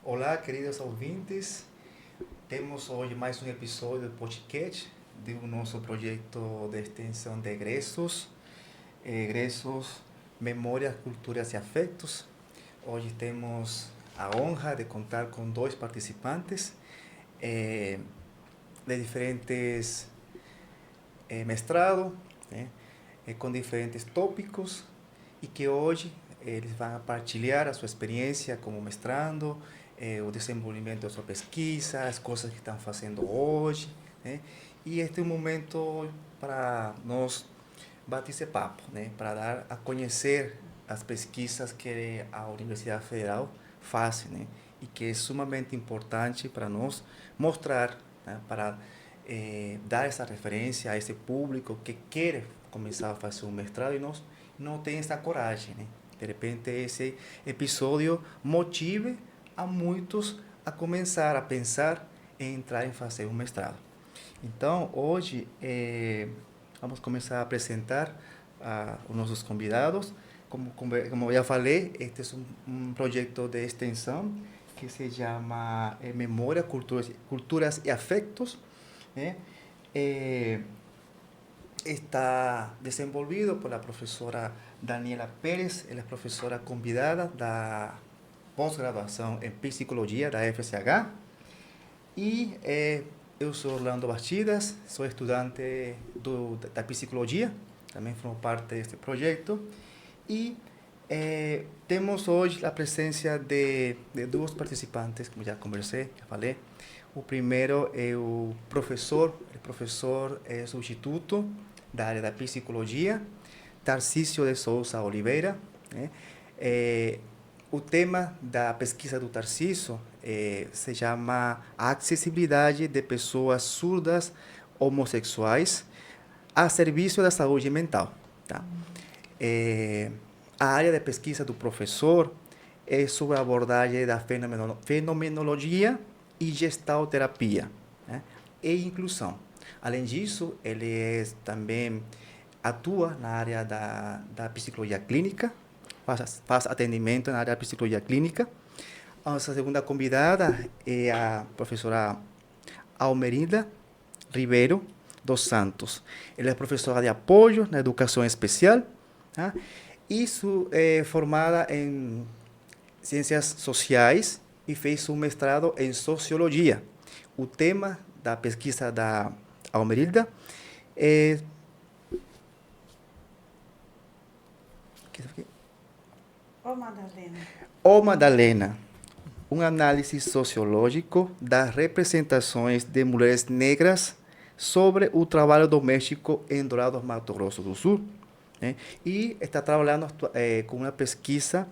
Olá, queridos ouvintes. Temos hoje mais um episódio do podcast do nosso projeto de extensão de egressos, memórias, culturas e afetos. Hoje temos a honra de contar com dois participantes de diferentes mestrados, né, com diferentes tópicos e que hoje eles vão partilhar a sua experiência como mestrando, o desenvolvimento da sua pesquisa, as coisas que estão fazendo hoje, né? E este é um momento para nós bater esse papo, né? Para dar a conhecer as pesquisas que a Universidade Federal faz, né? E que é sumamente importante para nós mostrar, né? Para dar essa referência a esse público que quer começar a fazer um mestrado e não tem essa coragem, né? De repente esse episódio motive a muitos a começar a pensar em entrar em fazer um mestrado. Então, hoje vamos começar a apresentar os nossos convidados. Como já falei, este é um projeto de extensão que se chama Memória, Culturas e Afectos, né? Está desenvolvido por la professora Daniela Pérez, ela é professora convidada da pós-graduação em Psicologia da FCH. E eu sou Orlando Bastidas, sou estudante da Psicologia, também formo parte deste projeto. E temos hoje a presença de dois participantes, como já conversei, já falei. O primeiro é o professor substituto da área da Psicologia, Tarcísio de Souza Oliveira, né? O tema da pesquisa do Tarcísio se chama a acessibilidade de pessoas surdas homossexuais a serviço da saúde mental. Tá? A área de pesquisa do professor é sobre a abordagem da fenomenologia e gestalterapia, né? E inclusão. Além disso, ele também atua na área da psicologia clínica, faz atendimento na área da psicologia clínica. A nossa segunda convidada é a professora Almerinda Ribeiro dos Santos. Ela é professora de apoio na educação especial, tá? E é formada em ciências sociais e fez um mestrado em sociologia. O tema da pesquisa da Almerinda é O Madalena, um análise sociológico das representações de mulheres negras sobre o trabalho doméstico em Dourados, Mato Grosso do Sul, né? E está trabalhando com uma pesquisa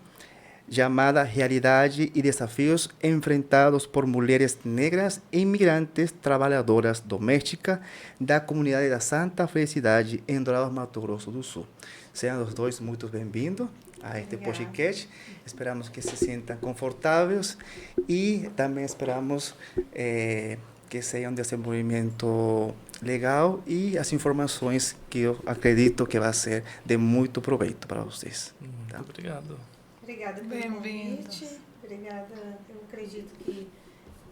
chamada Realidade e Desafios Enfrentados por Mulheres Negras e Imigrantes Trabalhadoras Domésticas da Comunidade da Santa Felicidade em Dourados, Mato Grosso do Sul. Sejam os dois muito bem-vindos a este podcast. Esperamos que se sintam confortáveis e também esperamos que seja um desenvolvimento legal e as informações que eu acredito que vai ser de muito proveito para vocês. Tá? Muito obrigado. Obrigada pelo convite. Obrigada. Eu acredito que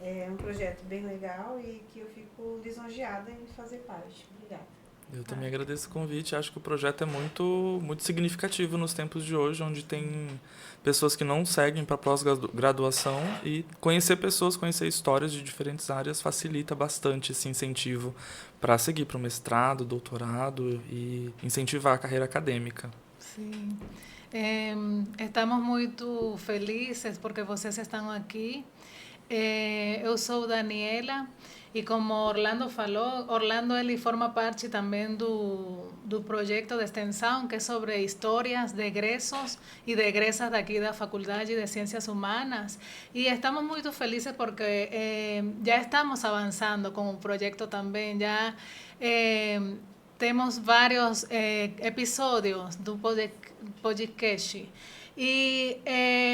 é um projeto bem legal e que eu fico lisonjeada em fazer parte. Obrigada. Eu também agradeço o convite. Acho que o projeto é muito significativo nos tempos de hoje, onde tem pessoas que não seguem para pós-graduação e conhecer pessoas, conhecer histórias de diferentes áreas facilita bastante esse incentivo para seguir para o mestrado, doutorado e incentivar a carreira acadêmica. Sim. Estamos muito felizes porque vocês estão aqui. Eu sou Daniela e como Orlando falou, Orlando ele forma parte também do projeto de extensão que é sobre histórias de egressos e de egressas daqui da Faculdade de Ciências Humanas e estamos muito felizes porque já estamos avançando com o projeto também, já temos vários episódios do podcast. E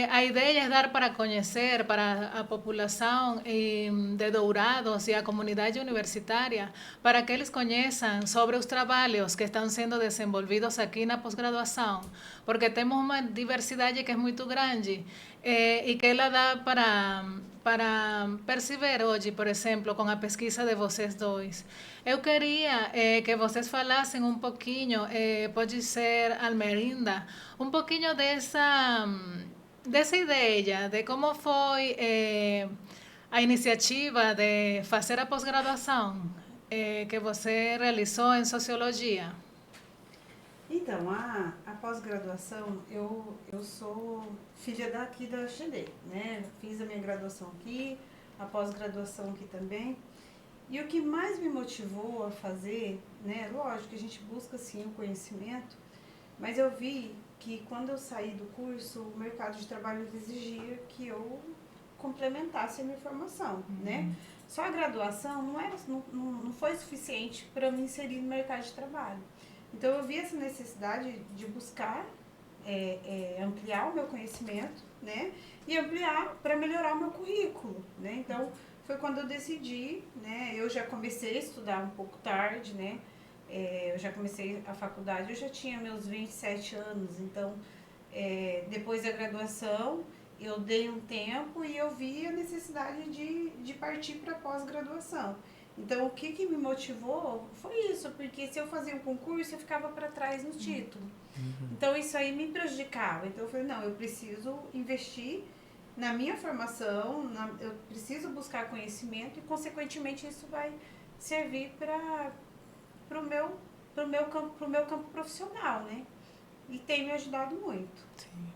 a ideia é dar para conhecer para a população de Dourados e a comunidade universitária, para que eles conheçam sobre os trabalhos que estão sendo desenvolvidos aqui na pós-graduação, porque temos uma diversidade que é muito grande e que ela dá para para perceber hoje, por exemplo, com a pesquisa de vocês dois. Eu queria que vocês falassem um pouquinho, pode ser Almerinda, um pouquinho dessa ideia, de como foi a iniciativa de fazer a pós-graduação que você realizou em Sociologia. Então, a pós-graduação, eu sou filha daqui da XD, né? Fiz a minha graduação aqui, a pós-graduação aqui também. E o que mais me motivou a fazer, né? Lógico que a gente busca sim o conhecimento, mas eu vi que quando eu saí do curso, o mercado de trabalho exigia que eu complementasse a minha formação, né? Só a graduação não foi suficiente para eu me inserir no mercado de trabalho. Então eu vi essa necessidade de buscar ampliar o meu conhecimento, né? E ampliar para melhorar o meu currículo, né? Então foi quando eu decidi, né? Eu já comecei a estudar um pouco tarde, né? Eu já comecei a faculdade, eu já tinha meus 27 anos, então depois da graduação eu dei um tempo e eu vi a necessidade de partir para pós-graduação. Então, o que me motivou foi isso, porque se eu fazia um concurso, eu ficava para trás no título. Então, isso aí me prejudicava. Então, eu falei, não, eu preciso investir na minha formação, eu preciso buscar conhecimento e, consequentemente, isso vai servir para o meu campo profissional, né? E tem me ajudado muito. Sim.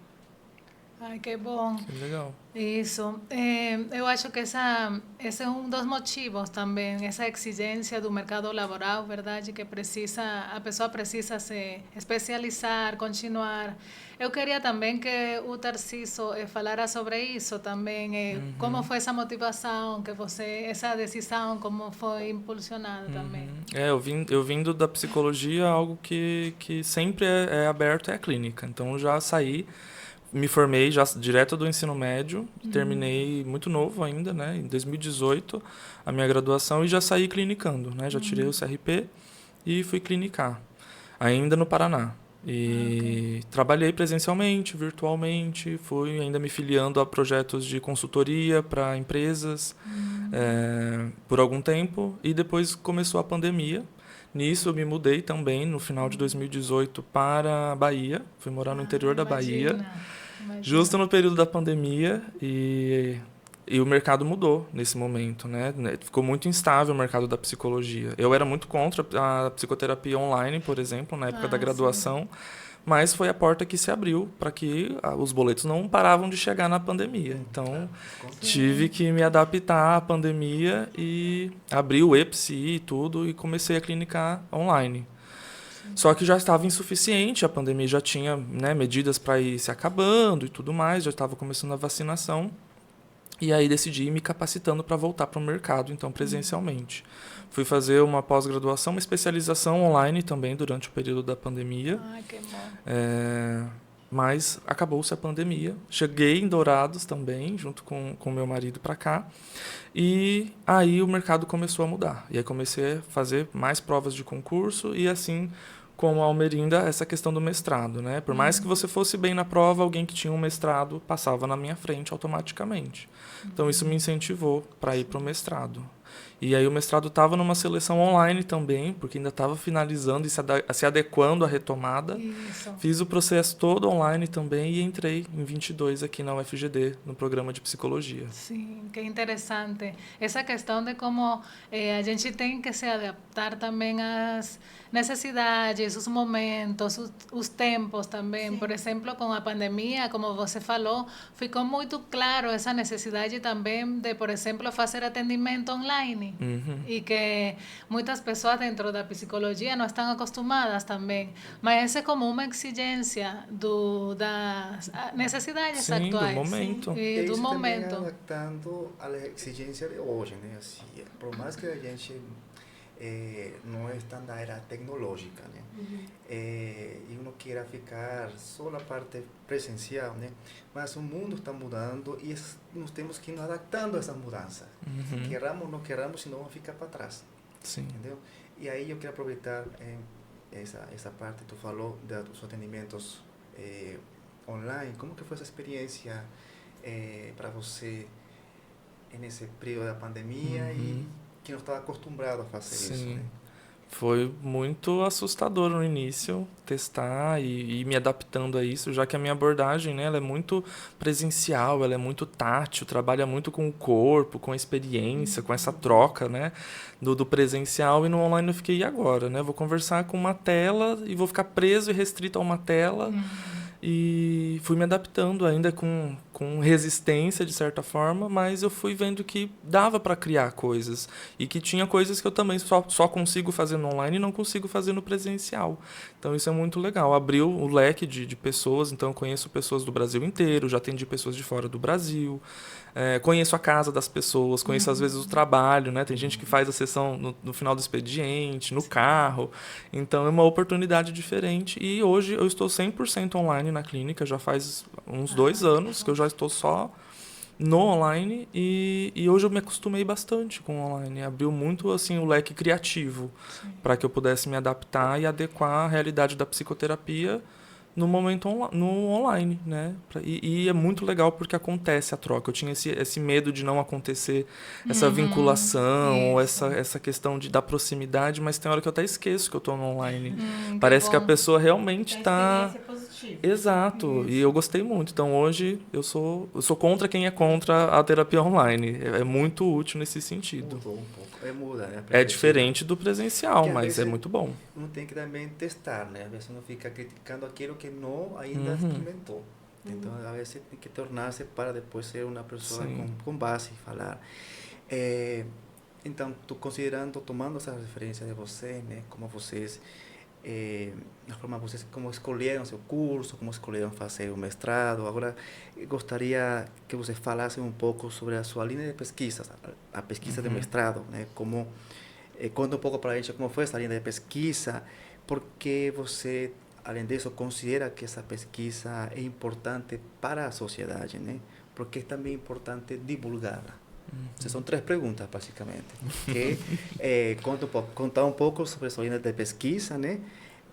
Ai, que bom. Que legal. Isso. Eu acho que esse é um dos motivos também, essa exigência do mercado laboral, verdade, que a pessoa precisa se especializar, continuar. Eu queria também que o Tarcísio falara sobre isso também, como foi essa motivação, essa decisão, como foi impulsionada também. Eu vindo da psicologia, algo que sempre é aberto é a clínica. Então, já saí, me formei já direto do ensino médio, terminei muito novo ainda, né, em 2018, a minha graduação, e já saí clinicando, né, já tirei o CRP e fui clinicar, ainda no Paraná. E trabalhei presencialmente, virtualmente, fui ainda me filiando a projetos de consultoria para empresas por algum tempo, e depois começou a pandemia. Nisso eu me mudei também, no final de 2018, para a Bahia, fui morar no interior da Bahia. Justo no período da pandemia, e o mercado mudou nesse momento, né? Ficou muito instável o mercado da psicologia. Eu era muito contra a psicoterapia online, por exemplo, na época da graduação, mas foi a porta que se abriu para que os boletos não paravam de chegar na pandemia. Então, tive que me adaptar à pandemia e abri o EPSI e tudo, e comecei a clinicar online. Só que já estava insuficiente, a pandemia já tinha, né, medidas para ir se acabando e tudo mais, já estava começando a vacinação. E aí decidi ir me capacitando para voltar para o mercado, então, presencialmente. Fui fazer uma pós-graduação, uma especialização online também durante o período da pandemia. Ai, que bom. Mas acabou-se a pandemia. Cheguei em Dourados também, junto com meu marido para cá. E aí o mercado começou a mudar. E aí comecei a fazer mais provas de concurso e assim, como a Almerinda, essa questão do mestrado, né? Por mais que você fosse bem na prova, alguém que tinha um mestrado passava na minha frente automaticamente. Então isso me incentivou para ir para o mestrado. E aí o mestrado estava numa seleção online também, porque ainda estava finalizando e se adequando à retomada. Isso. Fiz o processo todo online também e entrei em 22 aqui na UFGD, no programa de psicologia. Sim, que interessante. Essa questão de como a gente tem que se adaptar também às necessidades, os momentos, os tempos também. Sim. Por exemplo, com a pandemia, como você falou, ficou muito claro essa necessidade também de, por exemplo, fazer atendimento online. E que muitas pessoas dentro da psicologia não estão acostumadas também. Mas essa é como uma exigência das necessidades atuais. Do momento. E do isso momento. também adaptando à exigência de hoje, né? Assim, por mais que a gente não está na era tecnológica, né? E não queira ficar só na parte presencial, né? Mas o mundo está mudando e nós temos que ir nos adaptando a essas mudanças. Queramos ou não queramos, senão vamos ficar para trás. Sim. Entendeu? E aí eu quero aproveitar essa parte que tu falou dos atendimentos online. Como que foi essa experiência para você nesse período da pandemia e que não estava acostumado a fazer isso, Sim. né? Foi muito assustador no início testar e ir me adaptando a isso, já que a minha abordagem, né, ela é muito presencial, ela é muito tátil, trabalha muito com o corpo, com a experiência, com essa troca, né, do presencial, e no online eu fiquei, e agora, né? Vou conversar com uma tela e vou ficar preso e restrito a uma tela. E fui me adaptando ainda com resistência, de certa forma, mas eu fui vendo que dava para criar coisas. E que tinha coisas que eu também só consigo fazer no online e não consigo fazer no presencial. Então isso é muito legal. Abriu o leque de pessoas, então eu conheço pessoas do Brasil inteiro, já atendi pessoas de fora do Brasil. Conheço a casa das pessoas, conheço às vezes o trabalho, né? Tem gente que faz a sessão no final do expediente, no carro. Então é uma oportunidade diferente. E hoje eu estou 100% online na clínica, já faz uns 2 anos que eu já estou só no online e hoje eu me acostumei bastante com o online. Abriu muito assim o leque criativo para que eu pudesse me adaptar e adequar a realidade da psicoterapia no momento no online, né? E é muito legal porque acontece a troca. Eu tinha esse medo de não acontecer essa vinculação ou essa questão da proximidade, mas tem hora que eu até esqueço que eu estou no online. Parece que a pessoa realmente está... experiência positiva. Exato, Isso. e eu gostei muito. Então hoje eu sou contra quem é contra a terapia online. É muito útil nesse sentido. Mudou um pouco. Muda, né? É diferente do presencial, Que às mas vezes é muito bom. Não tem que também testar, né? A vezes não fica criticando aquilo que não ainda experimentou. Então, a vezes tem que tornar-se para depois ser uma pessoa com base e falar. Então, tomando essa referência de você, né? Como vocês, a forma vocês como escolheram seu curso, como escolheram fazer o mestrado. Agora, gostaria que você falasse um pouco sobre a sua linha de pesquisa, a pesquisa de mestrado, né? Como conta um pouco para a gente como foi essa linha de pesquisa, porque você, além disso, considera que essa pesquisa é importante para a sociedade, né? Porque é também importante divulgá-la. São 3 perguntas, basicamente. Que, contar um pouco sobre a sua linha de pesquisa, né?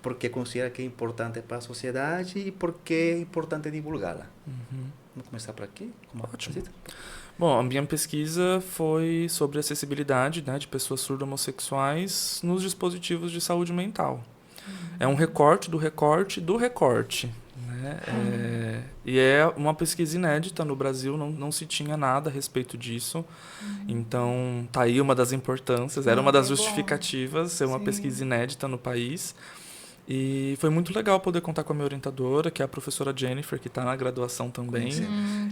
Porque considera que é importante para a sociedade e porque é importante divulgá-la. Vamos começar por aqui? Ótimo. Bom, a minha pesquisa foi sobre acessibilidade, né, de pessoas surdo-homossexuais nos dispositivos de saúde mental. É um recorte do recorte do recorte. Né? E é uma pesquisa inédita no Brasil, não se tinha nada a respeito disso. Então, tá aí uma das importâncias, era uma das justificativas ser uma pesquisa inédita no país. E foi muito legal poder contar com a minha orientadora, que é a professora Jennifer, que está na graduação também.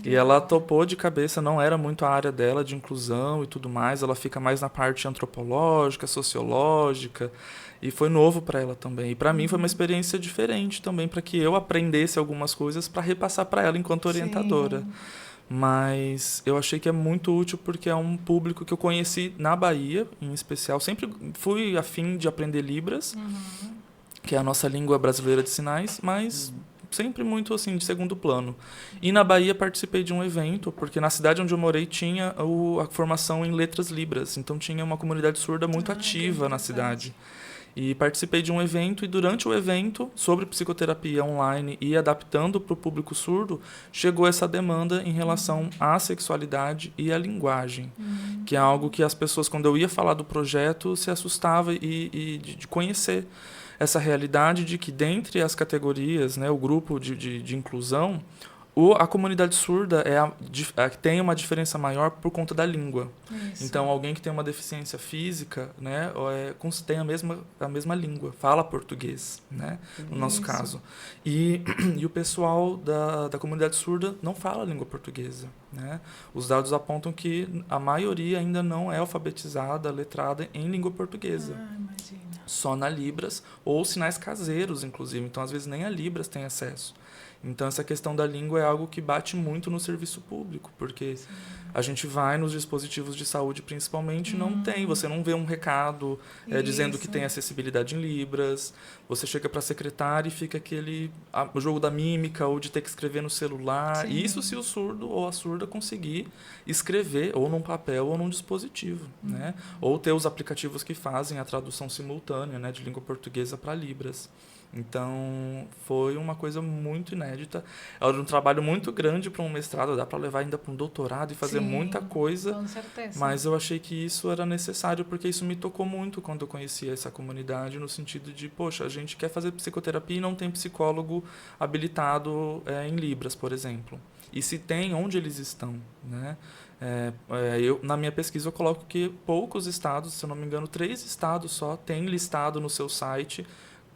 E ela topou de cabeça, não era muito a área dela de inclusão e tudo mais, ela fica mais na parte antropológica, sociológica, e foi novo para ela também. E para mim foi uma experiência diferente também, para que eu aprendesse algumas coisas para repassar para ela enquanto orientadora. Mas eu achei que é muito útil porque é um público que eu conheci na Bahia, em especial. Sempre fui afim de aprender Libras, que é a nossa língua brasileira de sinais, mas sempre muito assim de segundo plano. E na Bahia participei de um evento, porque na cidade onde eu morei tinha a formação em letras libras, então tinha uma comunidade surda muito ativa na cidade. E participei de um evento, e durante o evento, sobre psicoterapia online e adaptando para o público surdo, chegou essa demanda em relação à sexualidade e à linguagem, que é algo que as pessoas, quando eu ia falar do projeto, se assustavam de conhecer essa realidade de que, dentre as categorias, né, o grupo de inclusão, a comunidade surda tem uma diferença maior por conta da língua. Isso. Então, alguém que tem uma deficiência física, né, tem a mesma língua, fala português, né, no nosso caso. E o pessoal da comunidade surda não fala a língua portuguesa. Né? Os dados apontam que a maioria ainda não é alfabetizada, letrada em língua portuguesa. Imagina. Só na Libras ou sinais caseiros, inclusive. Então, às vezes, nem a Libras tem acesso. Então, essa questão da língua é algo que bate muito no serviço público, porque a gente vai nos dispositivos de saúde, principalmente, não tem. Você não vê um recado dizendo que tem acessibilidade em Libras. Você chega para a secretária e fica o jogo da mímica ou de ter que escrever no celular. Sim. Isso se o surdo ou a surda conseguir escrever ou num papel ou num dispositivo. Né? Ou ter os aplicativos que fazem a tradução simultânea, né, de língua portuguesa para Libras. Então, foi uma coisa muito inédita. Era um trabalho muito grande para um mestrado, dá para levar ainda para um doutorado e fazer muita coisa. Com certeza. Mas eu achei que isso era necessário, porque isso me tocou muito quando eu conheci essa comunidade, no sentido de, poxa, a gente quer fazer psicoterapia e não tem psicólogo habilitado em Libras, por exemplo. E se tem, onde eles estão, né? Na minha pesquisa eu coloco que poucos estados, se eu não me engano 3 estados só, têm listado no seu site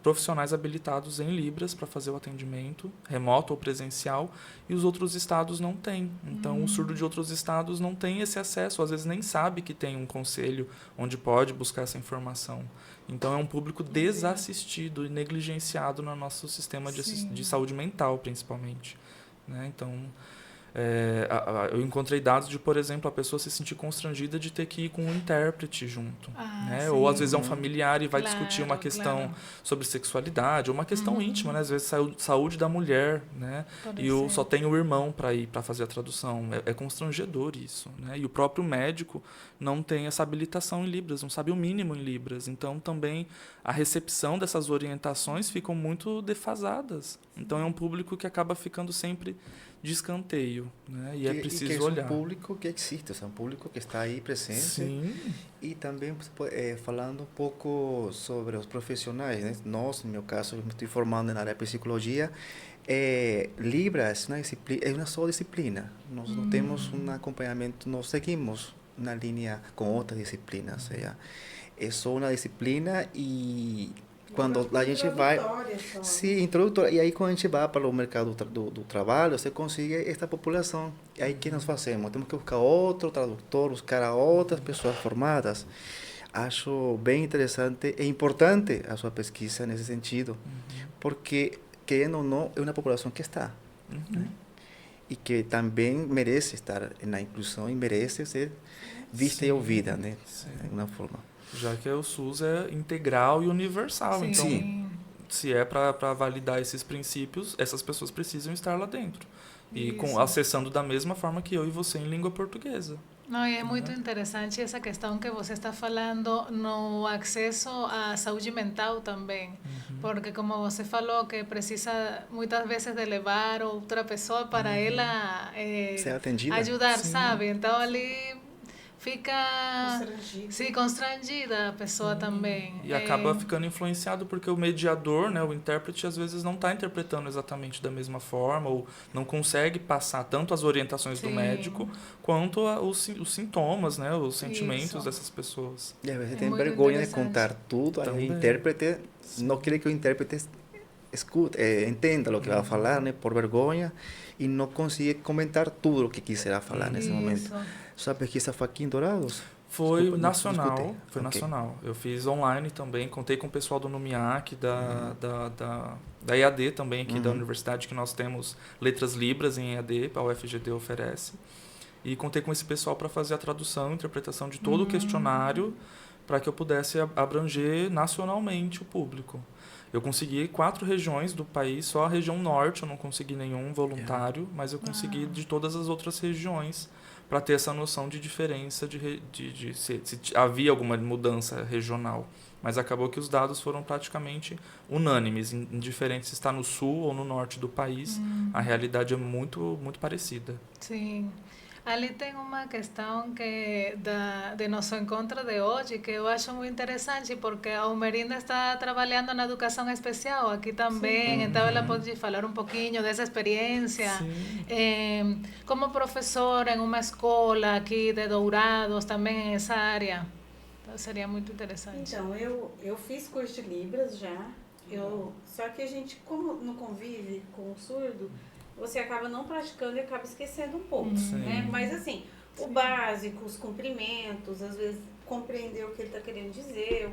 profissionais habilitados em Libras para fazer o atendimento, remoto ou presencial, e os outros estados não têm. Então, o surdo de outros estados não tem esse acesso, às vezes nem sabe que tem um conselho onde pode buscar essa informação. Então, é um público desassistido e negligenciado no nosso sistema de saúde mental, principalmente. Né? Então, eu encontrei dados de, por exemplo, a pessoa se sentir constrangida de ter que ir com um intérprete junto. Né? Ou às vezes é um familiar e vai discutir uma questão sobre sexualidade, ou uma questão íntima, né? Às vezes saúde da mulher, né? E só tem o irmão para ir para fazer a tradução. É constrangedor isso. Né? E o próprio médico não tem essa habilitação em Libras, não sabe o mínimo em Libras. Então também a recepção dessas orientações ficam muito defasadas. Então é um público que acaba ficando sempre de escanteio, né? E é preciso olhar. É um público que existe, é um público que está aí presente. Sim. E também falando um pouco sobre os profissionais, né? Nós, no meu caso, eu me estou formando na área de psicologia. Libras é uma só disciplina. Nós não temos um acompanhamento, nós seguimos na linha com outras disciplinas. É só uma disciplina e quando a gente vai... Sim, introdutória. E aí quando a gente vai para o mercado do trabalho, você consegue esta população. E aí o que nós fazemos? Temos que buscar outro tradutor, buscar outras pessoas formadas. Acho bem interessante e importante a sua pesquisa nesse sentido, porque, querendo ou não, é uma população que está. Né? E que também merece estar na inclusão e merece ser vista e ouvida, né? De alguma forma. Já que o SUS é integral e universal. Sim. Então, Sim. se é para validar esses princípios, essas pessoas precisam estar lá dentro. E acessando da mesma forma que eu e você em língua portuguesa. Não, e é muito interessante essa questão que você está falando no acesso à saúde mental também, porque como você falou que precisa muitas vezes de levar outra pessoa para ela ser atendida. Ajudar, Sim. sabe? Então ali fica constrangida a pessoa também. E acaba ficando influenciado porque o mediador, né, o intérprete, às vezes não está interpretando exatamente da mesma forma ou não consegue passar tanto as orientações do médico quanto os sintomas, né, os sentimentos dessas pessoas. E às vezes tem vergonha de contar tudo, aí o intérprete não quer que o intérprete escute, entenda o que vai falar, né, por vergonha, e não consegue comentar tudo o que quiserá falar nesse momento. Sua pesquisa foi aqui em Dourados? Foi nacional. Nacional. Eu fiz online também, contei com o pessoal do NUMIAC, da EAD também, aqui da universidade, que nós temos letras Libras em EAD, a UFGD oferece. E contei com esse pessoal para fazer a tradução e interpretação de todo o questionário, para que eu pudesse abranger nacionalmente o público. Eu consegui 4 regiões do país, só a região norte eu não consegui nenhum voluntário, mas eu consegui de todas as outras regiões, para ter essa noção de diferença, se havia alguma mudança regional. Mas acabou que os dados foram praticamente unânimes, indiferente se está no sul ou no norte do país, a realidade é muito, muito parecida. Sim. Ali tem uma questão de nosso encontro de hoje que eu acho muito interessante, porque a Almerinda está trabalhando na educação especial aqui também, então ela pode falar um pouquinho dessa experiência. Como professora em uma escola aqui de Dourados, também nessa área. Então, seria muito interessante. Então, eu fiz curso de Libras já, só que a gente, como não convive com o surdo, você acaba não praticando e acaba esquecendo um pouco, né? Mas assim, o básico, os cumprimentos, às vezes compreender o que ele está querendo dizer,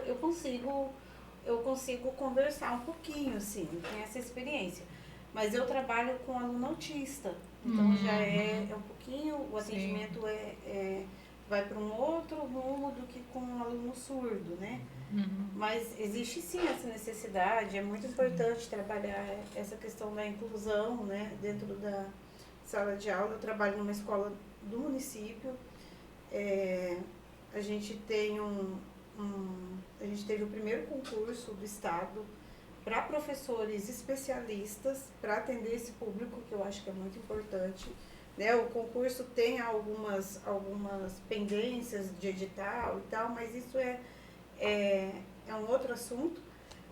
eu consigo conversar um pouquinho, assim, tem essa experiência. Mas eu trabalho com aluno autista, então já é um pouquinho, o atendimento vai para um outro rumo do que com um aluno surdo, né? Mas existe sim essa necessidade, é muito importante trabalhar essa questão da inclusão, né, dentro da sala de aula. Eu trabalho numa escola do município, a gente tem a gente teve o primeiro concurso do estado para professores especialistas, para atender esse público, que eu acho que é muito importante. Né? O concurso tem algumas pendências de edital e tal, mas isso é um outro assunto.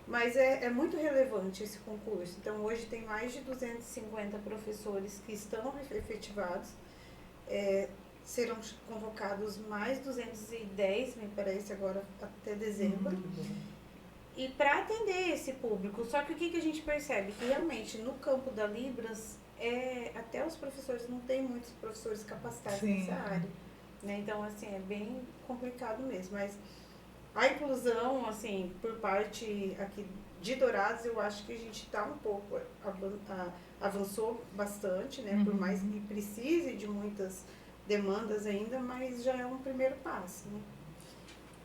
Mas é muito relevante esse concurso. Então, hoje tem mais de 250 professores que estão efetivados. Serão convocados mais 210, me parece, agora até dezembro. E para atender esse público. Só que o que a gente percebe? Que realmente no campo da Libras, até os professores, não tem muitos professores capacitados nessa área. Né? Então, assim, é bem complicado mesmo. Mas a inclusão, assim, por parte aqui de Dourados, eu acho que a gente está um pouco, avançou bastante, né? Por mais que precise de muitas demandas ainda, mas já é um primeiro passo, né?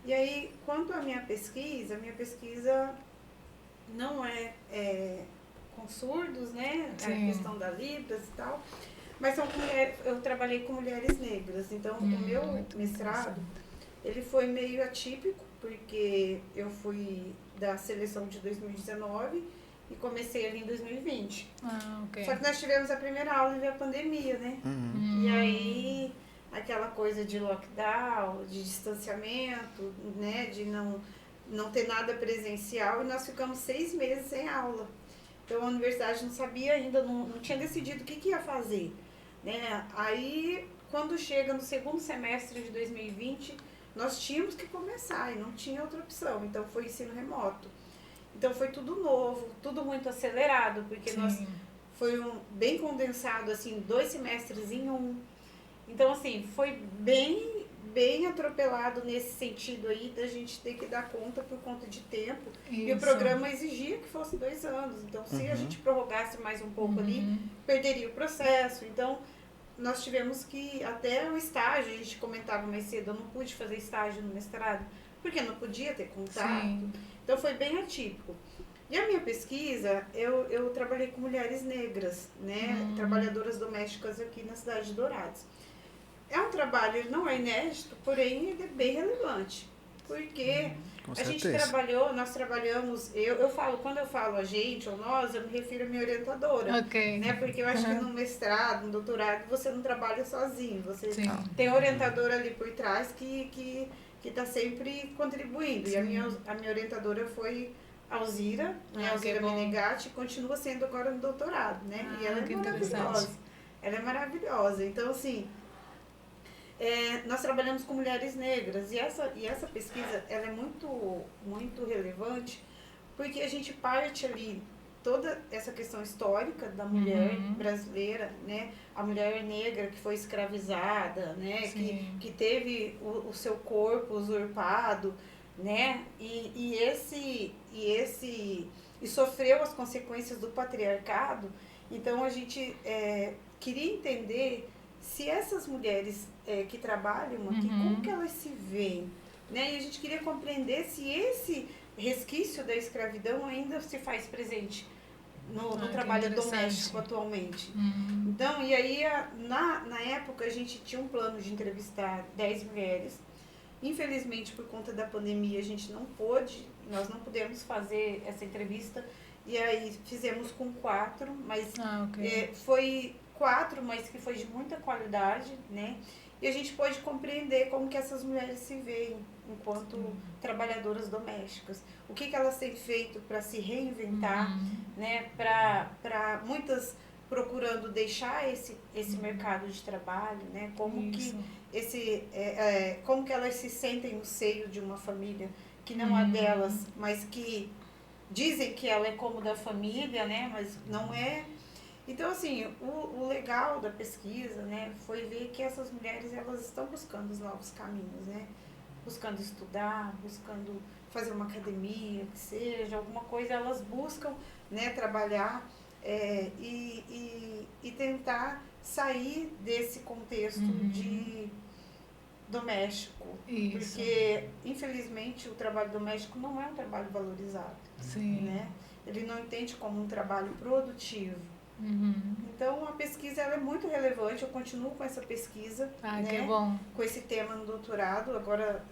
E aí, quanto à minha pesquisa não é com surdos, né? A questão da Libras e tal, mas são eu trabalhei com mulheres negras, então o meu mestrado, ele foi meio atípico, porque eu fui da seleção de 2019 e comecei ali em 2020. Okay. Só que nós tivemos a primeira aula e veio a pandemia, né? E aí, aquela coisa de lockdown, de distanciamento, né? De não ter nada presencial, e nós ficamos 6 meses sem aula. Então, a universidade não sabia ainda, não tinha decidido o que ia fazer. Né? Aí, quando chega no segundo semestre de 2020, nós tínhamos que começar e não tinha outra opção. Então, foi ensino remoto. Então, foi tudo novo, tudo muito acelerado, porque foi bem condensado, assim, 2 semestres em um. Então, assim, foi bem atropelado nesse sentido aí, da gente ter que dar conta por conta de tempo. Isso. E o programa exigia que fosse 2 anos. Então, se a gente prorrogasse mais um pouco ali, perderia o processo. Então, nós tivemos que, até o estágio, a gente comentava mais cedo, eu não pude fazer estágio no mestrado, porque não podia ter contato. Então, foi bem atípico. E a minha pesquisa, eu trabalhei com mulheres negras, né, trabalhadoras domésticas aqui na cidade de Dourados. É um trabalho, ele não é inédito, porém ele é bem relevante, porque nós trabalhamos, quando eu falo a gente ou nós, eu me refiro à minha orientadora, né, porque eu acho que no mestrado, no doutorado, você não trabalha sozinho, você tem um orientador ali por trás que está sempre contribuindo, e a minha orientadora foi Alzira, né, Alzira Menegatti, continua sendo agora no doutorado, né, e ela é maravilhosa, ela é então assim, nós trabalhamos com mulheres negras e essa pesquisa ela é muito relevante porque a gente parte ali toda essa questão histórica da mulher brasileira, né, a mulher negra que foi escravizada, né, que teve o seu corpo usurpado, né, e sofreu as consequências do patriarcado. Então a gente queria entender se essas mulheres que trabalham aqui, como que elas se veem, né? E a gente queria compreender se esse resquício da escravidão ainda se faz presente no trabalho doméstico atualmente. Então, e aí, na época, a gente tinha um plano de entrevistar 10 mulheres. Infelizmente, por conta da pandemia, a gente nós não pudemos fazer essa entrevista, e aí fizemos com 4, mas foi 4, mas que foi de muita qualidade, né? E a gente pôde compreender como que essas mulheres se veem enquanto trabalhadoras domésticas. O que elas têm feito para se reinventar, né? Para muitas procurando deixar esse mercado de trabalho, né? Como que como que elas se sentem no seio de uma família que não é delas, mas que dizem que ela é como da família, né? Mas não é. Então, assim, o legal da pesquisa, né, foi ver que essas mulheres, elas estão buscando os novos caminhos, né? Buscando estudar, buscando fazer uma academia, que seja, alguma coisa, elas buscam, né, trabalhar e tentar sair desse contexto de doméstico. Isso. Porque, infelizmente, o trabalho doméstico não é um trabalho valorizado. Né? Ele não entende como um trabalho produtivo. Então, a pesquisa ela é muito relevante, eu continuo com essa pesquisa, né? Que bom. Com esse tema no doutorado, agora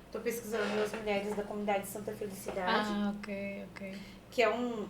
estou pesquisando as mulheres da comunidade Santa Felicidade. Ok. que é um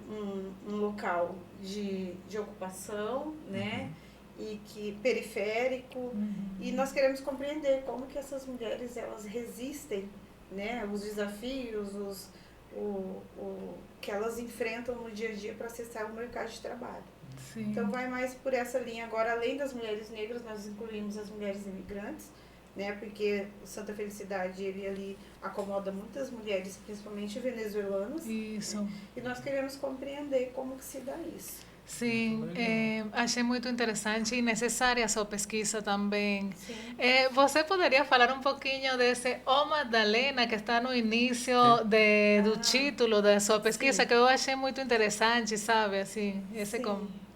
local de ocupação, né? E que periférico, e nós queremos compreender como que essas mulheres elas resistem, né? Os desafios, o que elas enfrentam no dia a dia para acessar o mercado de trabalho. Sim. Então vai mais por essa linha. Agora, além das mulheres negras, nós incluímos as mulheres imigrantes, né? Porque o Santa Felicidade, ele ali acomoda muitas mulheres, principalmente venezuelanas. Isso. E nós queremos compreender como que se dá isso. Sim, achei muito interessante e necessária a sua pesquisa também. Sim. Você poderia falar um pouquinho desse O Madalena, que está no início do título da sua pesquisa, sim. que eu achei muito interessante, sabe? Assim, esse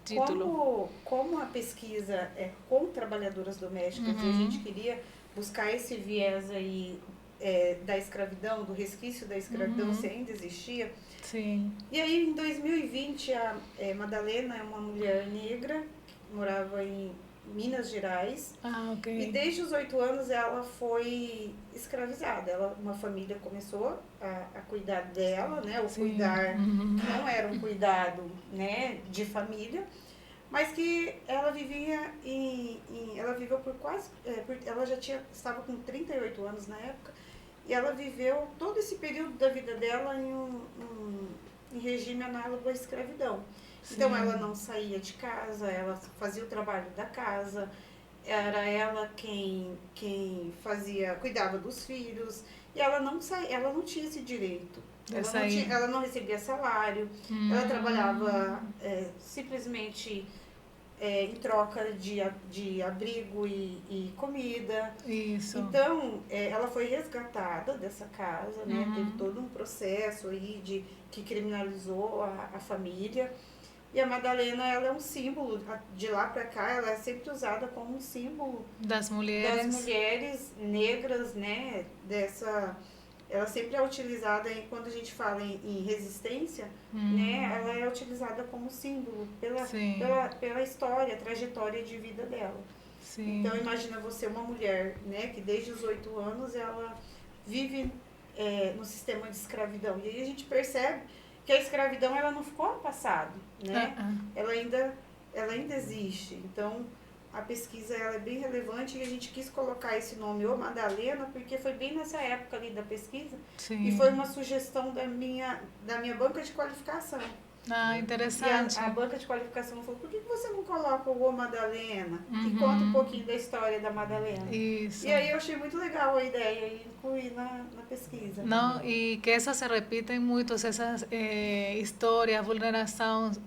título. Como a pesquisa é com trabalhadoras domésticas e a gente queria buscar esse viés aí da escravidão, do resquício da escravidão, se ainda existia. Sim. E aí, em 2020, a Madalena é uma mulher negra que morava em Minas Gerais. Ok. E desde os 8 anos ela foi escravizada. Uma família começou a cuidar dela, né? O cuidar, que não era um cuidado, né, de família, mas que ela vivia ela viveu por quase... ela já estava com 38 anos na época. E ela viveu todo esse período da vida dela em regime análogo à escravidão. Sim. Então, ela não saía de casa, ela fazia o trabalho da casa, era ela quem cuidava dos filhos, e ela não tinha esse direito. Ela não recebia salário, ela trabalhava simplesmente... em troca de abrigo e comida. Isso. Então, ela foi resgatada dessa casa, né? Teve todo um processo aí que criminalizou a família. E a Madalena, ela é um símbolo, de lá para cá, ela é sempre usada como um símbolo das mulheres negras, né? Ela sempre é utilizada quando a gente fala em resistência, né? Ela é utilizada como símbolo pela história, trajetória de vida dela. Sim. Então, imagina você, uma mulher, né? Que desde os 8 anos ela vive no sistema de escravidão. E aí a gente percebe que a escravidão ela não ficou no passado, né? Ela ainda existe. Então, a pesquisa ela é bem relevante e a gente quis colocar esse nome, O Madalena, porque foi bem nessa época ali da pesquisa. Sim. E foi uma sugestão da minha banca de qualificação. Interessante. E a banca de qualificação falou, por que você não coloca o Madalena? E conta um pouquinho da história da Madalena. Isso. E aí eu achei muito legal a ideia e incluí na pesquisa. Não, e que eso se repiten muitas essas histórias, vulnerações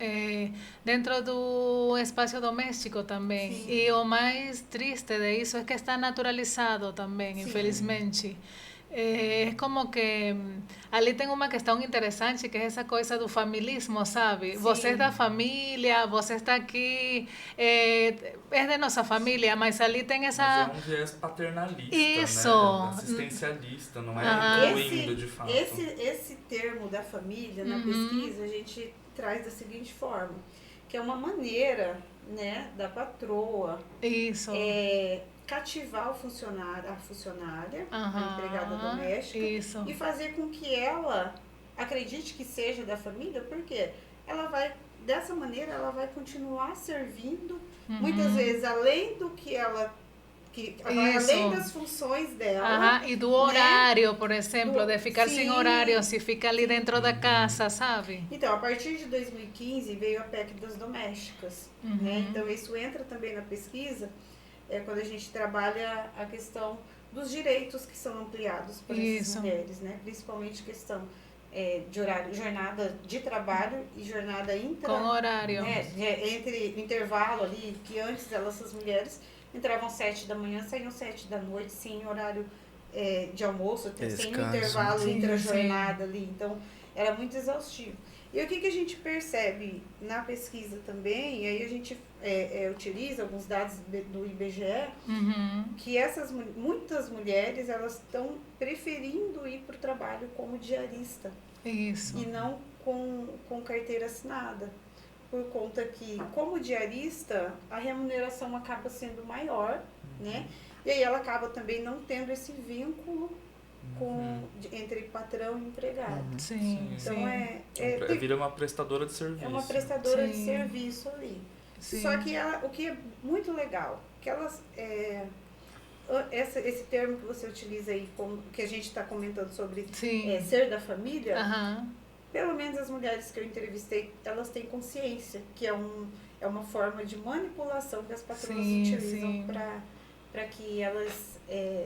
dentro do espaço doméstico também. Sim. E o mais triste de isso é que está naturalizado também, Sim. infelizmente. É como que ali tem uma questão interessante que é essa coisa do familismo, sabe? Sim. Você é da família, você está aqui, é de nossa família, mas ali tem essa... Mas é um viés paternalista, Isso. né? Assistencialista, não é incluindo de fato. Esse termo da família, na pesquisa, a gente traz da seguinte forma, que é uma maneira, né, da patroa... Isso. Cativar a funcionária, a empregada doméstica, isso. E fazer com que ela acredite que seja da família, porque dessa maneira ela vai continuar servindo, muitas vezes além do que ela além das funções dela. E do horário, né? Por exemplo, de ficar sim, sem horário, se fica ali dentro da casa, sabe? Então, a partir de 2015 veio a PEC das domésticas, né? Então isso entra também na pesquisa, quando a gente trabalha a questão dos direitos que são ampliados para essas mulheres, né? Principalmente questão de horário, jornada de trabalho e jornada com horário, né? Entre intervalo ali, que antes essas mulheres entravam 7 da manhã, saíam 7 da noite, sem horário de almoço, sem intervalo entre a jornada ali, então era muito exaustivo. E o que a gente percebe na pesquisa também, e aí a gente utiliza alguns dados do IBGE, que muitas mulheres elas estão preferindo ir para o trabalho como diarista. Isso. E não com carteira assinada. Por conta que, como diarista, a remuneração acaba sendo maior, né? E aí ela acaba também não tendo esse vínculo entre patrão e empregado. Sim, Então Então, vira uma prestadora de serviço. é uma prestadora de Sim. serviço ali. Sim. Só que o que é muito legal, que elas esse termo que você utiliza aí, que a gente está comentando sobre Sim. ser da família, Aham. pelo menos as mulheres que eu entrevistei, elas têm consciência que é uma forma de manipulação que as patroas Sim, utilizam sim. para que elas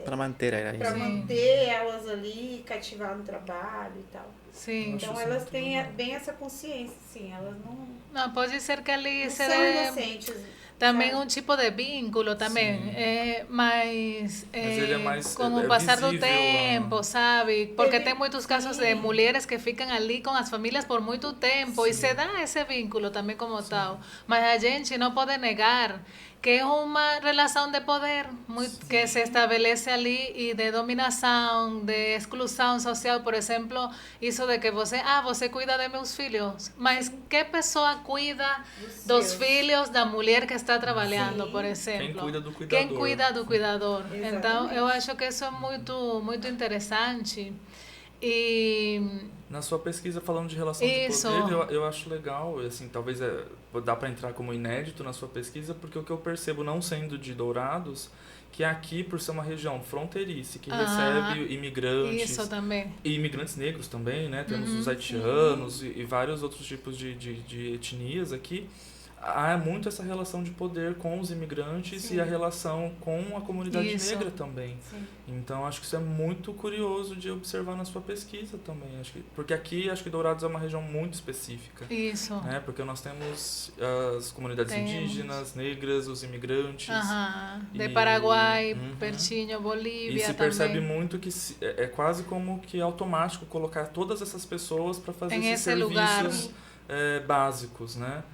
Para manter a para raiz. manter elas ali, cativar no trabalho e tal. Sim. Então isso elas muito têm legal. bem essa consciência, assim, elas Não, pode ser que ali não se são dê inocentes. também sabe? um tipo de vínculo também, Sim. mas ele é mais com o é passar do visível, tempo, sabe? Porque tem muitos casos de sim. mulheres que ficam ali com as famílias por muito tempo e se dá esse vínculo também como tal. Mas a gente não pode negar que é uma relação de poder que se estabelece ali e de dominação, de exclusão social, por exemplo, isso de que você cuida de meus filhos, mas que pessoa cuida dos seus. filhos da mulher que está trabalhando, Sim. por exemplo? Quem cuida do cuidador. Quem cuida do cuidador? Então, eu Exatamente. acho que isso é muito interessante. E Na sua pesquisa falando de relação Isso. de poder, eu acho legal, assim, talvez dá para entrar como inédito na sua pesquisa, porque o que eu percebo não sendo de Dourados, que aqui, por ser uma região fronteiriça, que recebe imigrantes, isso também. e imigrantes negros também, né? Temos os sim. haitianos e vários outros tipos de etnias aqui. Há muito essa relação de poder com os imigrantes Sim. e a relação com a comunidade Isso. negra também. Sim. Então, acho que isso é muito curioso de observar na sua pesquisa também. Porque aqui, acho que Dourados é uma região muito específica. Isso. Né? Porque nós temos as comunidades Temos. indígenas, negras, os imigrantes. Aham. De E- Paraguai, Uhum. pertinho, E Bolívia se também. percebe muito que é quase como que automático colocar todas essas pessoas para fazer Em esses esse lugar. serviços básicos, né?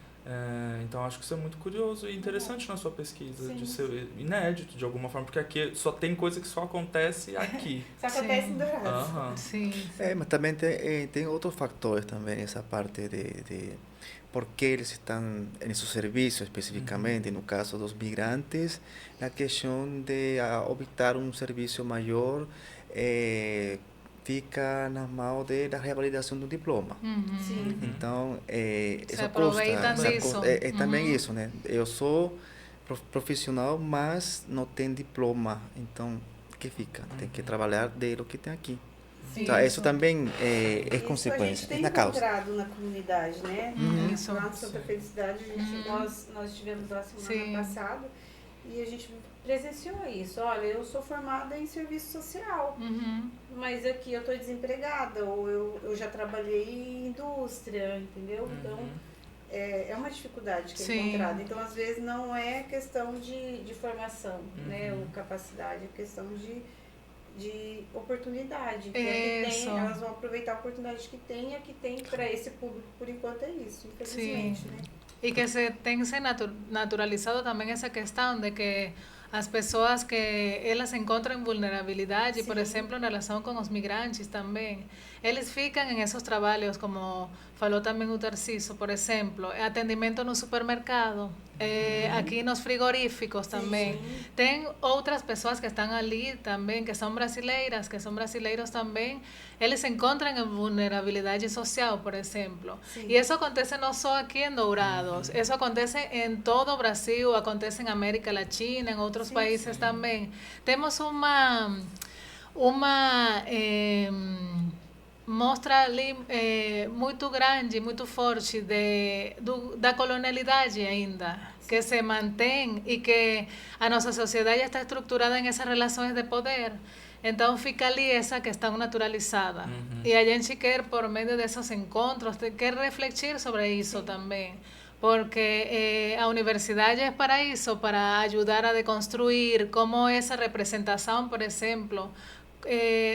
Então acho que isso é muito curioso e interessante na sua pesquisa, Sim. de ser inédito de alguma forma, porque aqui só tem coisa que só acontece aqui. Isso acontece Sim. em Dourados. Aham. Sim. Mas também tem outros fatores também, essa parte de por que eles estão nesses serviços especificamente, no caso dos migrantes, na questão de optar um serviço maior, fica nas mãos da revalidação do diploma. Uhum. Sim. Então, Se isso aproveitam custa. disso. É também Uhum. isso, né? Eu sou profissional, mas não tenho diploma. Então, o que fica? Tem que trabalhar do que tem aqui. Sim. Então, isso também é Isso a gente consequência, tem é na causa. encontrado na comunidade, né? Isso. Lá no Santa Felicidade, nós estivemos lá Sim. semana passada e a gente presenciou isso. Olha, eu sou formada em serviço social, Uhum. mas aqui eu estou desempregada, ou eu já trabalhei em indústria, entendeu? Então, é uma dificuldade que é Sim. encontrada. Então, às vezes, não é questão de formação, né? Ou capacidade, é questão de oportunidade. Que é que Isso. tem, elas vão aproveitar a oportunidade que tem e a que tem para esse público, por enquanto, é isso, infelizmente, né? Y que se tenga naturalizado también esa cuestión de que as pessoas que elas encontram vulnerabilidade, por Sim. exemplo, em relação com os migrantes também, eles ficam em esses trabalhos, como falou também o Tarciso, por exemplo, atendimento no supermercado, aqui nos frigoríficos também. Sim. Tem outras pessoas que estão ali também, que são brasileiras, que são brasileiros também, eles se encontram em vulnerabilidade social, por exemplo. Sim. E isso acontece não só aqui em Dourados, isso acontece em todo o Brasil, acontece em América Latina, em outros Sim, países sim. também. Temos uma mostra ali muito grande, muito forte da colonialidade ainda, que se mantém e que a nossa sociedade está estruturada em essas relações de poder. Então fica ali essa questão naturalizada. E a gente quer, por meio desses encontros, quer refletir sobre isso também. Porque a universidade é para isso, para ajudar a deconstruir como essa representação, por exemplo,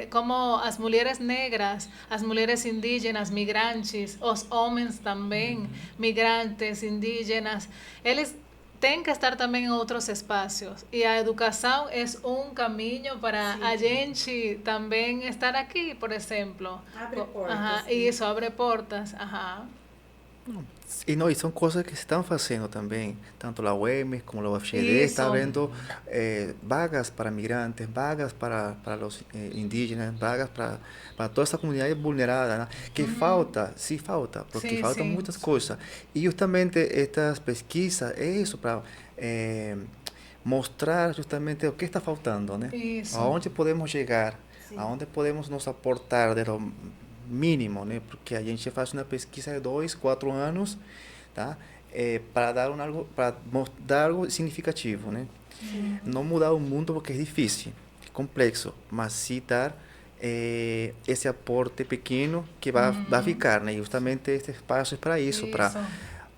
como as mulheres negras, as mulheres indígenas, migrantes, os homens também, migrantes, indígenas, eles têm que estar também em outros espaços. E a educação é um caminho para a gente também estar aqui, por exemplo. Abre portas. Ajá, né? e isso abre portas. Ajá. E não, e são coisas que se estão fazendo também, tanto a UEM como a UFGD, está Isso. vendo vagas para migrantes, vagas para os indígenas, vagas para toda essa comunidade vulnerada, né? Que falta, sim falta, porque Sim, faltam sim. muitas coisas. E justamente estas pesquisas é isso, para mostrar justamente o que está faltando, né? Isso. Aonde podemos chegar, Sim. aonde podemos nos aportar de lo mínimo, né? Porque a gente faz uma pesquisa de 2, 4 anos, tá? Para dar algo, para dar algo significativo, né? Sim. Não mudar o mundo porque é difícil, é complexo, mas sim dar esse aporte pequeno que vai ficar, né? E justamente este espaço é para isso,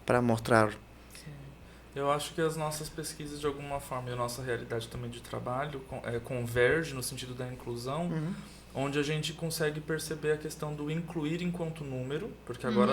para mostrar. Sim. Eu acho que as nossas pesquisas, de alguma forma, e a nossa realidade também de trabalho converge no sentido da inclusão, onde a gente consegue perceber a questão do incluir enquanto número, porque agora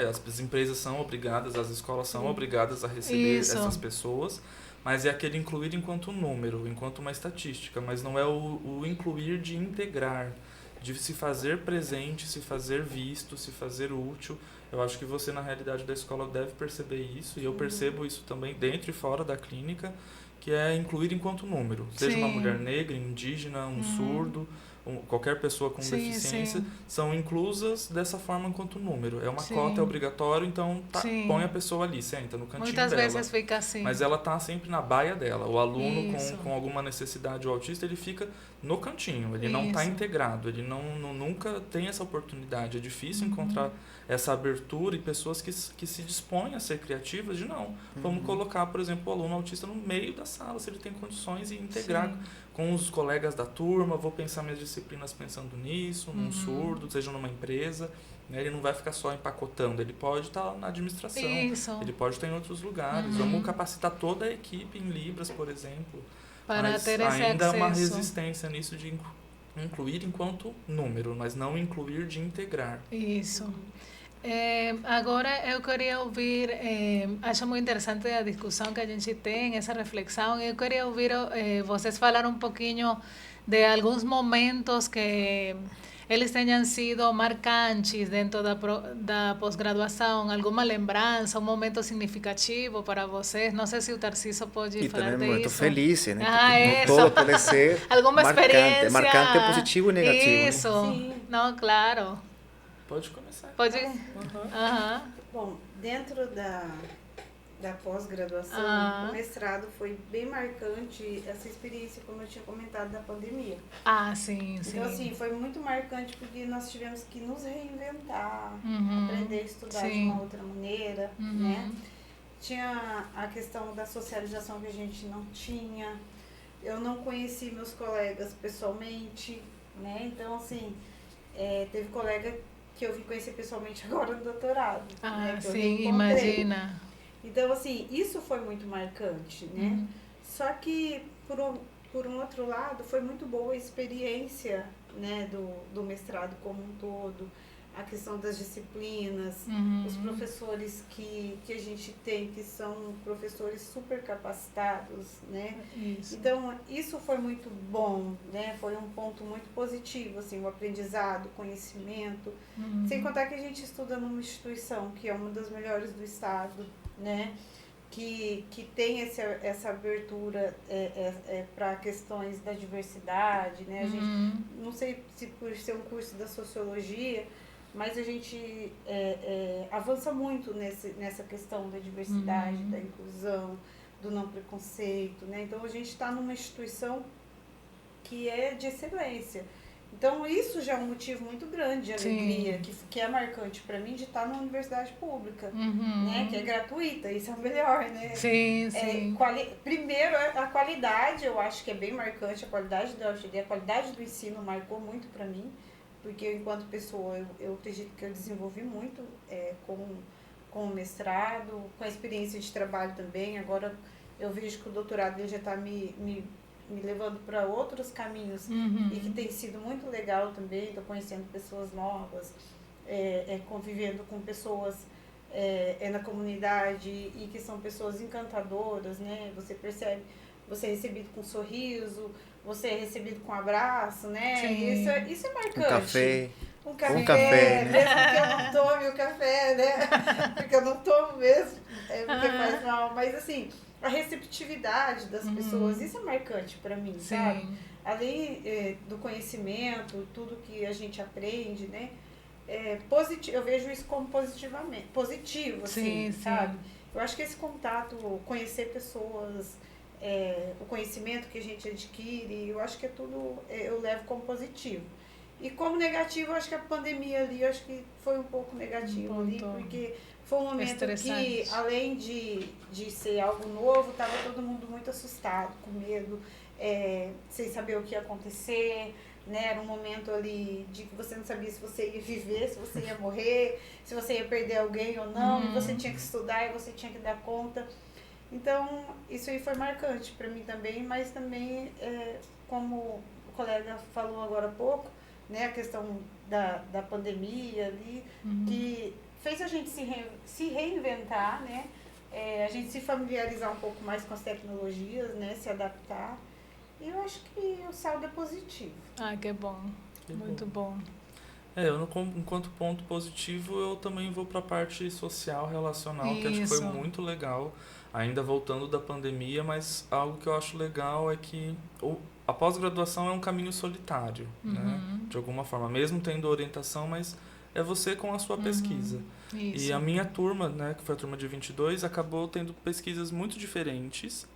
as empresas são obrigadas, as escolas são obrigadas a receber essas pessoas, mas é aquele incluir enquanto número, enquanto uma estatística, mas não é o incluir de integrar, de se fazer presente, se fazer visto, se fazer útil. Eu acho que você, na realidade da escola, deve perceber isso, e eu percebo isso também dentro e fora da clínica, que é incluir enquanto número. Seja uma mulher negra, indígena, um surdo, qualquer pessoa com deficiência, são inclusas dessa forma enquanto número. É uma cota, é obrigatório, então põe a pessoa ali, senta no cantinho Muitas dela. vezes fica assim. Mas ela está sempre na baia dela. O aluno com alguma necessidade, o autista, ele fica no cantinho, ele não está integrado, ele nunca tem essa oportunidade. É difícil encontrar essa abertura e pessoas que se dispõem a ser criativas de não. Vamos colocar, por exemplo, o aluno autista no meio da sala, se ele tem condições, e integrar com os colegas da turma. Vou pensar minhas disciplinas pensando nisso, num surdo, seja numa empresa. Né? Ele não vai ficar só empacotando, ele pode estar na administração, ele pode estar em outros lugares. Vamos capacitar toda a equipe em Libras, por exemplo. Para mas ter esse ainda há uma acesso. resistência nisso de incluir enquanto número, mas não incluir de integrar. Isso. Agora eu queria ouvir, acho muito interessante a discussão que a gente tem, essa reflexão. Eu queria ouvir vocês falar um pouquinho de alguns momentos que eles tenham sido marcantes dentro da pós-graduação, alguma lembrança, um momento significativo para vocês. Não sei se o Tarcísio pode falar também de muito isso. feliz, né? Isso. Todo pode ser alguma experiência. Marcante positivo e negativo. Isso. Né? Sim. Não, claro. Pode começar. Pode. Bom, dentro da pós-graduação, o mestrado foi bem marcante, essa experiência, como eu tinha comentado, da pandemia. Sim. Então, assim, foi muito marcante porque nós tivemos que nos reinventar, aprender a estudar de uma outra maneira, né? Tinha a questão da socialização que a gente não tinha. Eu não conheci meus colegas pessoalmente, né? Então, assim, teve colega que eu vim conhecer pessoalmente agora no doutorado. Né? Que sim, imagina. Então, assim, isso foi muito marcante, né? Só que, por um outro lado, foi muito boa a experiência, né, do mestrado como um todo, a questão das disciplinas, os professores que a gente tem, que são professores super capacitados, né? Isso. Então, isso foi muito bom, né? Foi um ponto muito positivo, assim, o aprendizado, o conhecimento. Sem contar que a gente estuda numa instituição que é uma das melhores do estado, né? Que tem essa abertura para questões da diversidade, né? A gente, não sei se por ser um curso da sociologia, mas a gente avança muito nessa questão da diversidade, da inclusão, do não preconceito, né? Então, a gente está numa instituição que é de excelência. Então, isso já é um motivo muito grande de alegria, que é marcante para mim, de estar numa universidade pública, né? Que é gratuita, isso é o melhor, né? Sim. Primeiro, a qualidade, eu acho que é bem marcante, a qualidade da UFGD, a qualidade do ensino marcou muito para mim, porque enquanto pessoa, eu acredito que eu desenvolvi muito com o mestrado, com a experiência de trabalho também. Agora, eu vejo que o doutorado ele já está me levando para outros caminhos e que tem sido muito legal também. Estou conhecendo pessoas novas, convivendo com pessoas na comunidade e que são pessoas encantadoras, né? Você percebe, você é recebido com um sorriso, você é recebido com um abraço, né? Isso é marcante. Um café. um café, café, né? mesmo que eu não tome o café, né? Porque eu não tomo mesmo, porque faz mal. Mas assim, a receptividade das pessoas, isso é marcante para mim, sabe? Sim. Além do conhecimento, tudo que a gente aprende, né? Eu vejo isso como positivo, assim, Sim, sabe? sim. Eu acho que esse contato, conhecer pessoas, o conhecimento que a gente adquire, eu acho que é tudo, eu levo como positivo. E como negativo, eu acho que a pandemia ali, eu acho que foi um pouco negativo ali, porque foi um momento que, além de ser algo novo, estava todo mundo muito assustado, com medo, sem saber o que ia acontecer, né? Era um momento ali de que você não sabia se você ia viver, se você ia morrer, se você ia perder alguém ou não, e você tinha que estudar e você tinha que dar conta. Então, isso aí foi marcante para mim também, mas também, como o colega falou agora há pouco, né, a questão da pandemia ali, que fez a gente se reinventar, né? A gente se familiarizar um pouco mais com as tecnologias, né? Se adaptar. E eu acho que o saldo é positivo. Ah, que bom. Muito bom. Enquanto ponto positivo, eu também vou para a parte social, relacional, que acho que foi muito legal. Ainda voltando da pandemia, mas algo que eu acho legal é que a pós-graduação é um caminho solitário, né? De alguma forma, mesmo tendo orientação, mas é você com a sua pesquisa. Isso. E a minha turma, né, que foi a turma de 22, acabou tendo pesquisas muito diferentes.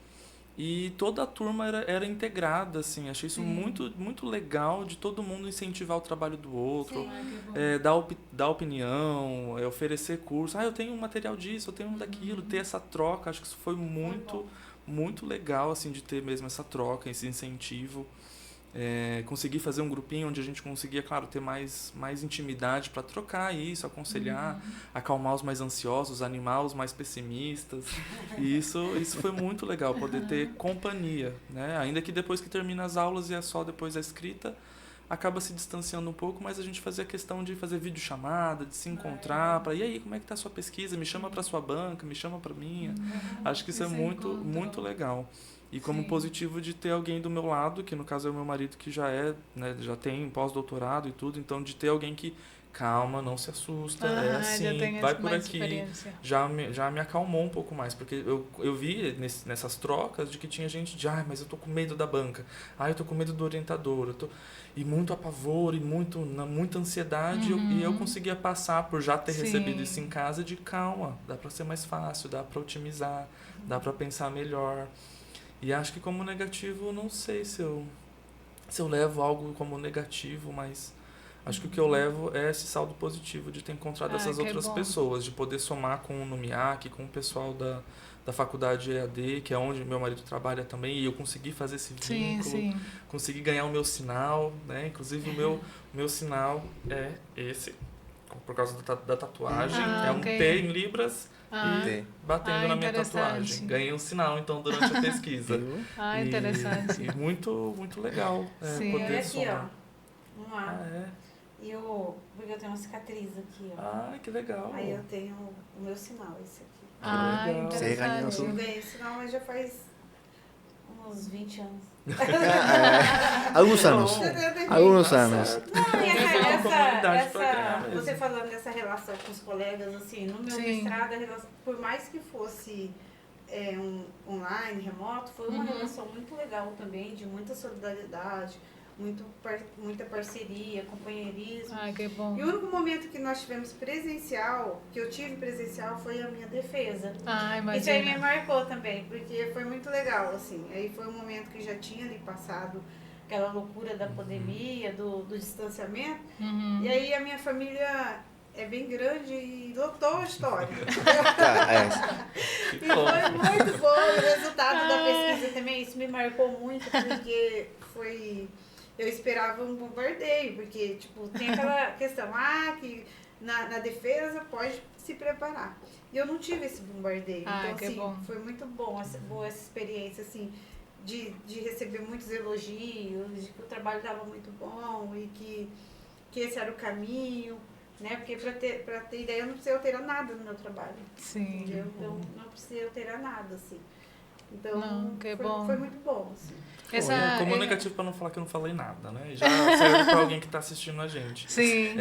E toda a turma era integrada, assim. Achei isso muito, muito legal de todo mundo incentivar o trabalho do outro, dar opinião, oferecer curso. Eu tenho um material disso, eu tenho um daquilo, ter essa troca. Acho que isso foi muito, muito legal, assim, de ter mesmo essa troca, esse incentivo. Conseguir fazer um grupinho onde a gente conseguia, claro, ter mais intimidade para trocar isso, aconselhar, acalmar os mais ansiosos, animar os mais pessimistas. E isso foi muito legal, poder ter companhia, né? Ainda que depois que termina as aulas e é só depois a escrita, acaba se distanciando um pouco, mas a gente fazia questão de fazer videochamada, de se encontrar, para e aí, como é que tá a sua pesquisa? Me chama para sua banca, me chama para minha. Acho que isso é muito, muito legal. E como positivo de ter alguém do meu lado, que no caso é o meu marido, que já né, já tem pós-doutorado e tudo, então de ter alguém que, calma, não se assusta, é assim, vai por aqui, já me acalmou um pouco mais, porque eu vi nessas trocas de que tinha gente de, mas eu tô com medo da banca, eu tô com medo do orientador, e muito apavoro, e muita ansiedade, e eu conseguia passar por já ter recebido isso em casa de calma, dá para ser mais fácil, dá para otimizar, dá para pensar melhor. E acho que como negativo, não sei se eu levo algo como negativo, mas acho que o que eu levo é esse saldo positivo de ter encontrado essas outras pessoas, de poder somar com o NUMIAC, com o pessoal da faculdade EAD, que é onde meu marido trabalha também, e eu consegui fazer esse vínculo, consegui ganhar o meu sinal, né? Inclusive o meu sinal é esse, por causa da tatuagem, é um T em Libras, e batendo na minha tatuagem. Ganhei um sinal, então, durante a pesquisa. Interessante. E muito, muito legal poder aqui, somar. Vamos lá. Porque eu tenho uma cicatriz aqui, que legal. Aí eu tenho o meu sinal, esse aqui. Legal. Você ganhou tudo. Eu ganhei esse sinal, mas já faz uns 20 anos. Alguns anos. Alguns anos. Você falando dessa relação com os colegas, assim, no meu mestrado, por mais que fosse online, remoto, foi uma relação muito legal também, de muita solidariedade, muita parceria, companheirismo. Que bom. E o único momento que nós tivemos presencial, que eu tive presencial, foi a minha defesa. Imagina. Isso aí me marcou também, porque foi muito legal, assim. Aí foi um momento que já tinha ali passado aquela loucura da pandemia, do distanciamento. E aí a minha família é bem grande e lotou a história. E foi muito bom o resultado da pesquisa também. Isso me marcou muito, porque eu esperava um bombardeio, porque tem aquela questão, que na defesa pode se preparar. E eu não tive esse bombardeio. Então, assim, foi muito boa essa experiência, assim, de receber muitos elogios, de que o trabalho estava muito bom e que esse era o caminho, né? Porque para ter ideia, eu não precisei alterar nada no meu trabalho. Sim. Entendeu? Então, não precisei alterar nada, assim. Então, foi muito bom, assim. Como negativo para não falar que eu não falei nada, né? Já serve para alguém que está assistindo a gente. Sim.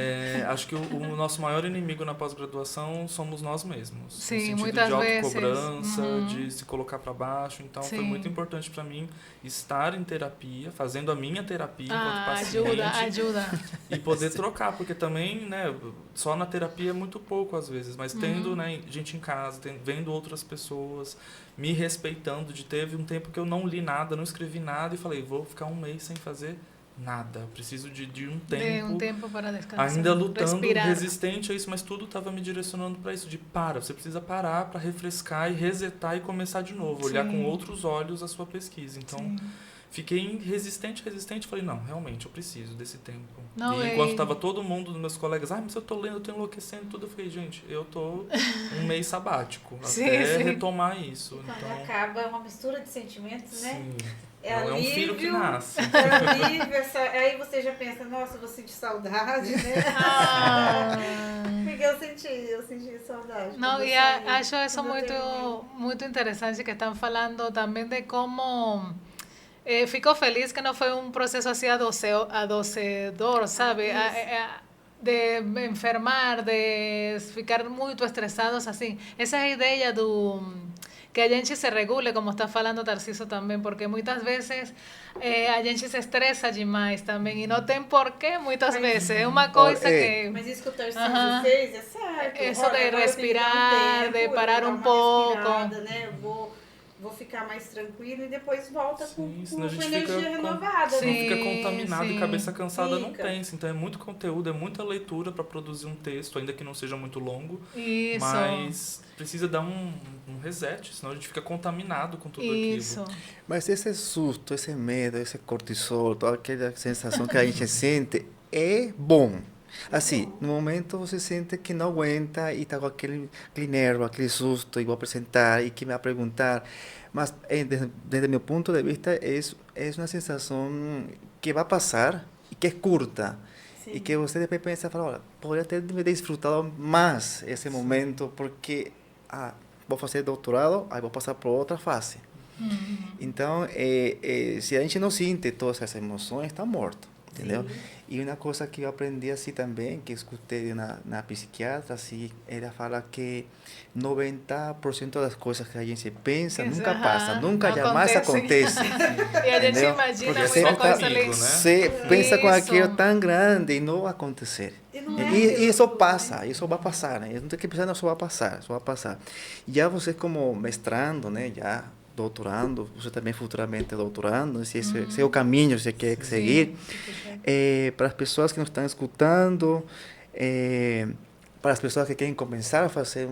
Acho que o nosso maior inimigo na pós-graduação somos nós mesmos. Sim, no sentido muitas de autocobrança, vezes. de se colocar para baixo. Então Sim. foi muito importante para mim estar em terapia, fazendo a minha terapia enquanto paciente. Ajuda. E poder trocar, porque também, né, só na terapia é muito pouco às vezes, mas tendo, né, gente em casa, vendo outras pessoas, me respeitando, teve um tempo que eu não li nada, não escrevi nada e falei, vou ficar um mês sem fazer nada, eu preciso de um tempo. De um tempo para descansar. Ainda lutando, respirar. resistente a isso, mas tudo estava me direcionando para isso, você precisa parar para refrescar e resetar e começar de novo, olhar com outros olhos a sua pesquisa. Então, fiquei resistente, falei, não, realmente, eu preciso desse tempo. Não, e enquanto estava todo mundo, meus colegas, mas eu tô lendo, eu tô enlouquecendo tudo, eu falei, gente, eu tô um mês sabático, até retomar isso. Quando então, acaba, é uma mistura de sentimentos, né? Sim. É um alívio, filho que nasce. É alívio, aí você já pensa, nossa, eu vou sentir saudade, né? Porque eu senti saudade. Não, e acho isso muito interessante que estão falando também de como fico feliz que não foi um processo assim adoecedor, sabe? De enfermar, de ficar muito estressados, assim. Essa é a ideia do que a gente se regule, como está falando Tarcísio também, porque muitas vezes a gente se estressa demais também e não tem porquê muitas vezes. É uma coisa que... Mas isso que o Tarcísio fez é certo. Isso de respirar, de parar um pouco. Né? Vou ficar mais tranquilo e depois volta com energia renovada. Não fica contaminado e cabeça cansada, Fica. não pensa. Então é muito conteúdo, é muita leitura para produzir um texto, ainda que não seja muito longo. Isso. Mas precisa dar um reset, senão a gente fica contaminado com tudo aquilo. Mas esse susto, esse medo, esse cortisol, toda aquela sensação que a gente sente é bom. Assim, no momento você sente que não aguenta e está com aquele nervo, aquele susto, e vou apresentar e que me vai perguntar. Mas, desde meu ponto de vista, é uma sensação que vai passar e que é curta. Sim. E que você depois pensa, olha, poderia ter desfrutado mais esse momento, porque vou fazer doutorado, aí vou passar por outra fase. Então, se a gente não sente todas essas emoções, está morto. Entendeu? Sim. E uma coisa que eu aprendi assim também, que escutei na psiquiatra, assim, ela fala que 90% das coisas que a gente pensa nunca passa, nunca jamais acontece. E a gente imagina porque muita coisa ali. Né? Você pensa com aquilo tão grande e não vai acontecer. E isso passa, isso vai passar, né? Não tem que pensar, não, isso vai passar. Já você como mestrando, né, já doutorando, você também futuramente doutorando, se esse é o caminho que você quer seguir, para as pessoas que nos estão escutando, para as pessoas que querem começar a fazer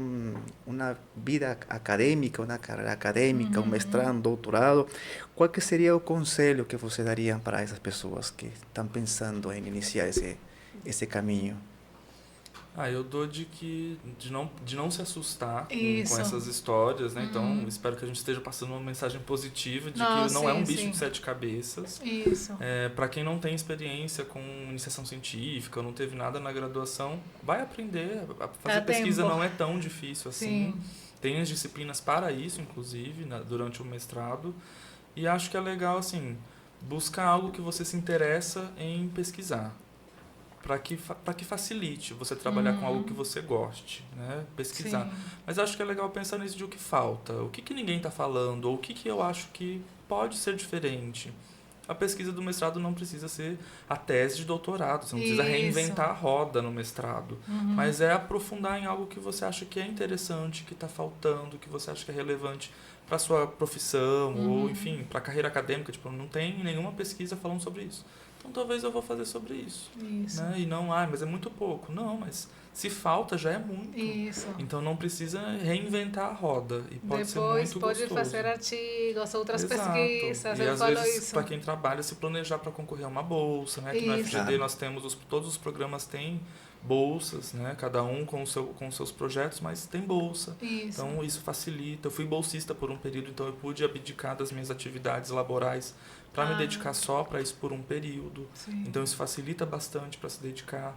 uma vida acadêmica, uma carreira acadêmica, um mestrado, um doutorado, qual que seria o conselho que você daria para essas pessoas que estão pensando em iniciar esse caminho? Eu dou de não se assustar com essas histórias, né? Então, espero que a gente esteja passando uma mensagem positiva de que não é um bicho de 7 cabeças. Isso. Para quem não tem experiência com iniciação científica, não teve nada na graduação, vai aprender. Fazer pesquisa não é tão difícil assim. Sim. Tem as disciplinas para isso, inclusive, durante o mestrado. E acho que é legal, assim, buscar algo que você se interessa em pesquisar. Para que facilite você trabalhar com algo que você goste, né? Pesquisar. Sim. Mas acho que é legal pensar nisso de o que falta, o que ninguém está falando, ou o que eu acho que pode ser diferente. A pesquisa do mestrado não precisa ser a tese de doutorado, você não precisa reinventar a roda no mestrado, mas é aprofundar em algo que você acha que é interessante, que está faltando, que você acha que é relevante para a sua profissão, ou enfim, para a carreira acadêmica. Tipo, não tem nenhuma pesquisa falando sobre isso. Então talvez eu vou fazer sobre isso. Né? E não, mas é muito pouco. Não, mas se falta já é muito. Isso. Então não precisa reinventar a roda. E pode ser muito gostoso. Depois pode fazer artigos, outras pesquisas. E às vezes, para quem trabalha, se planejar para concorrer a uma bolsa. Né? Aqui no FGD nós temos, todos os programas têm bolsas, né? Cada um com os seus projetos, mas tem bolsa. Isso. Então isso facilita. Eu fui bolsista por um período, então eu pude abdicar das minhas atividades laborais para me dedicar só para isso por um período. Sim. Então isso facilita bastante para se dedicar.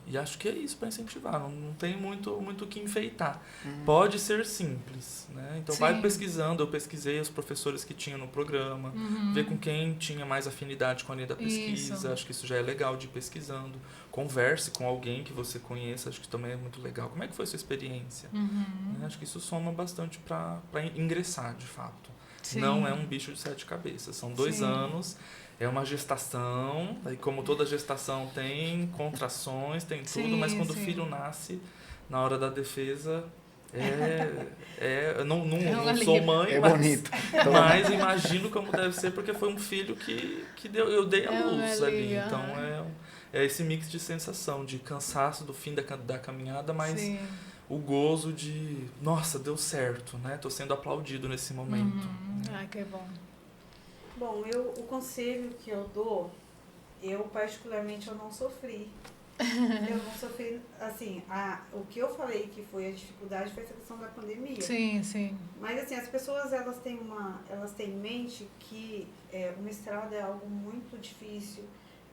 E acho que é isso para incentivar, não tem muito o que enfeitar. Pode ser simples, né? Então vai Sim. pesquisando, eu pesquisei os professores que tinham no programa, ver com quem tinha mais afinidade com a linha da pesquisa, Isso. acho que isso já é legal de ir pesquisando. Converse com alguém que você conheça, acho que também é muito legal. Como é que foi a sua experiência? Né? Acho que isso soma bastante para ingressar, de fato. Sim. Não é um bicho de 7 cabeças, são 2 Sim. anos. É uma gestação, aí como toda gestação tem contrações, tem tudo, Sim, mas quando o sim. filho nasce, na hora da defesa, eu não uma sou linha. mãe, É mas, bonito. mas imagino como deve ser, porque foi um filho que eu dei a É uma luz ali. liga, Então é esse mix de sensação, de cansaço do fim da caminhada, mas Sim. o gozo de, nossa, deu certo, né? Tô sendo aplaudido nesse momento. Ai, que bom. Bom, o conselho que eu dou, eu particularmente eu não sofri. Eu não sofri, assim, o que eu falei que foi a dificuldade foi essa questão da pandemia. Sim, sim. Mas assim, as pessoas elas têm em mente que o mestrado é algo muito difícil,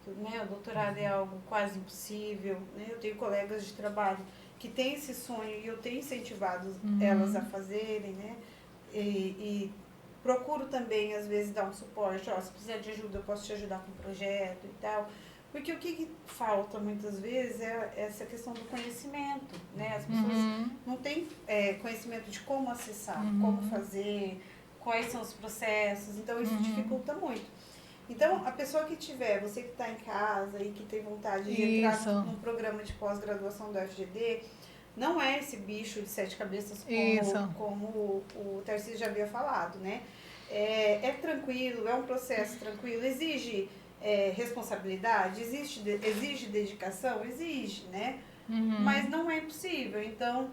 né? O doutorado é algo quase impossível, né? Eu tenho colegas de trabalho que têm esse sonho e eu tenho incentivado elas a fazerem, né? E procuro também, às vezes, dar um suporte. Se precisar de ajuda, eu posso te ajudar com o projeto e tal. Porque o que falta, muitas vezes, é essa questão do conhecimento, né? As pessoas não têm conhecimento de como acessar, como fazer, quais são os processos. Então, isso dificulta muito. Então, a pessoa que tiver, você que está em casa e que tem vontade de entrar num programa de pós-graduação do FGD, não é esse bicho de 7 cabeças como o Tarcísio já havia falado, né? É tranquilo, é um processo tranquilo, exige responsabilidade, exige dedicação, exige, né? Mas não é impossível. Então,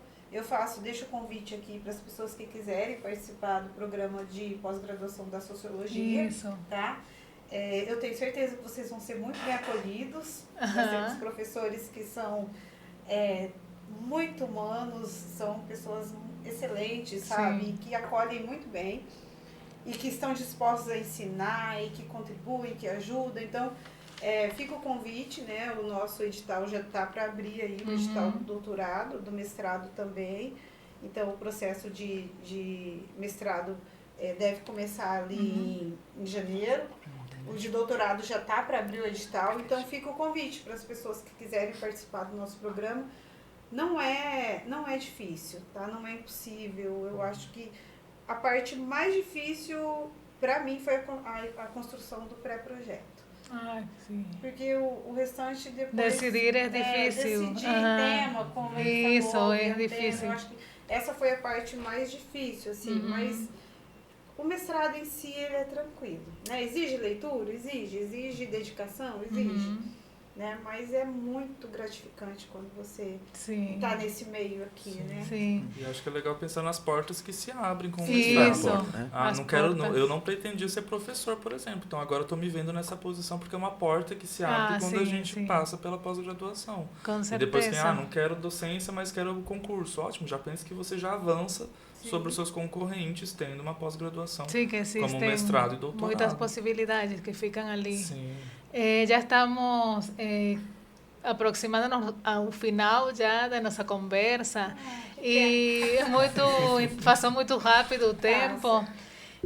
deixo o convite aqui para as pessoas que quiserem participar do programa de pós-graduação da Sociologia, tá? Eu tenho certeza que vocês vão ser muito bem acolhidos. Nós temos professores que são muito humanos, são pessoas excelentes, sabe? Que acolhem muito bem e que estão dispostos a ensinar e que contribuem, que ajudam. Então, fica o convite, né? O nosso edital já está para abrir aí, o edital do doutorado, do mestrado também. Então, o processo de mestrado deve começar ali em janeiro. O de doutorado já está para abrir o edital. Então, fica o convite para as pessoas que quiserem participar do nosso programa. Não é difícil, tá? Não é impossível. Eu acho que a parte mais difícil, para mim, foi a construção do pré-projeto. Sim. Porque o restante depois... Decidir é difícil. Decidir tema, como ele falou. Isso, é difícil. Eu acho que essa foi a parte mais difícil, assim, mas... O mestrado em si, ele é tranquilo, né? Exige leitura? Exige dedicação? Exige, né? Mas é muito gratificante quando você está nesse meio aqui, né? Sim. E acho que é legal pensar nas portas que se abrem com o Isso. mestrado. Né? Eu não pretendia ser professor, por exemplo. Então agora eu estou me vendo nessa posição porque é uma porta que se abre quando a gente passa pela pós-graduação. Com certeza. E depois tem, não quero docência, mas quero o concurso. Ótimo, já pensa que você já avança sobre os seus concorrentes tendo uma pós-graduação. Sim, que existem como mestrado e doutorado. muitas possibilidades que ficam ali. Sim. Já estamos aproximando-nos ao final já da nossa conversa e passou muito rápido o tempo.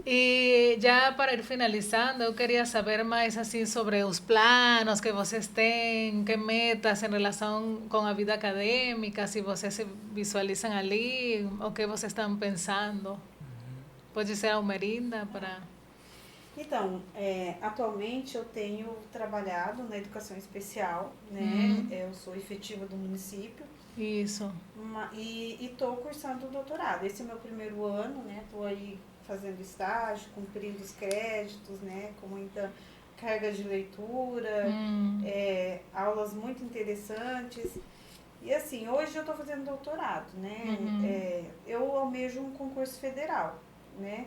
E já para ir finalizando, eu queria saber mais assim sobre os planos que vocês têm, que metas em relação com a vida acadêmica, se vocês se visualizam ali, o que vocês estão pensando. Pode ser a Almerinda para... Então, atualmente eu tenho trabalhado na educação especial, né? Eu sou efetiva do município. Isso. E estou cursando o doutorado. Esse é o meu primeiro ano, né? Estou aí fazendo estágio, cumprindo os créditos, né? Com muita carga de leitura, aulas muito interessantes. E assim, hoje eu estou fazendo doutorado, né? Eu almejo um concurso federal, né?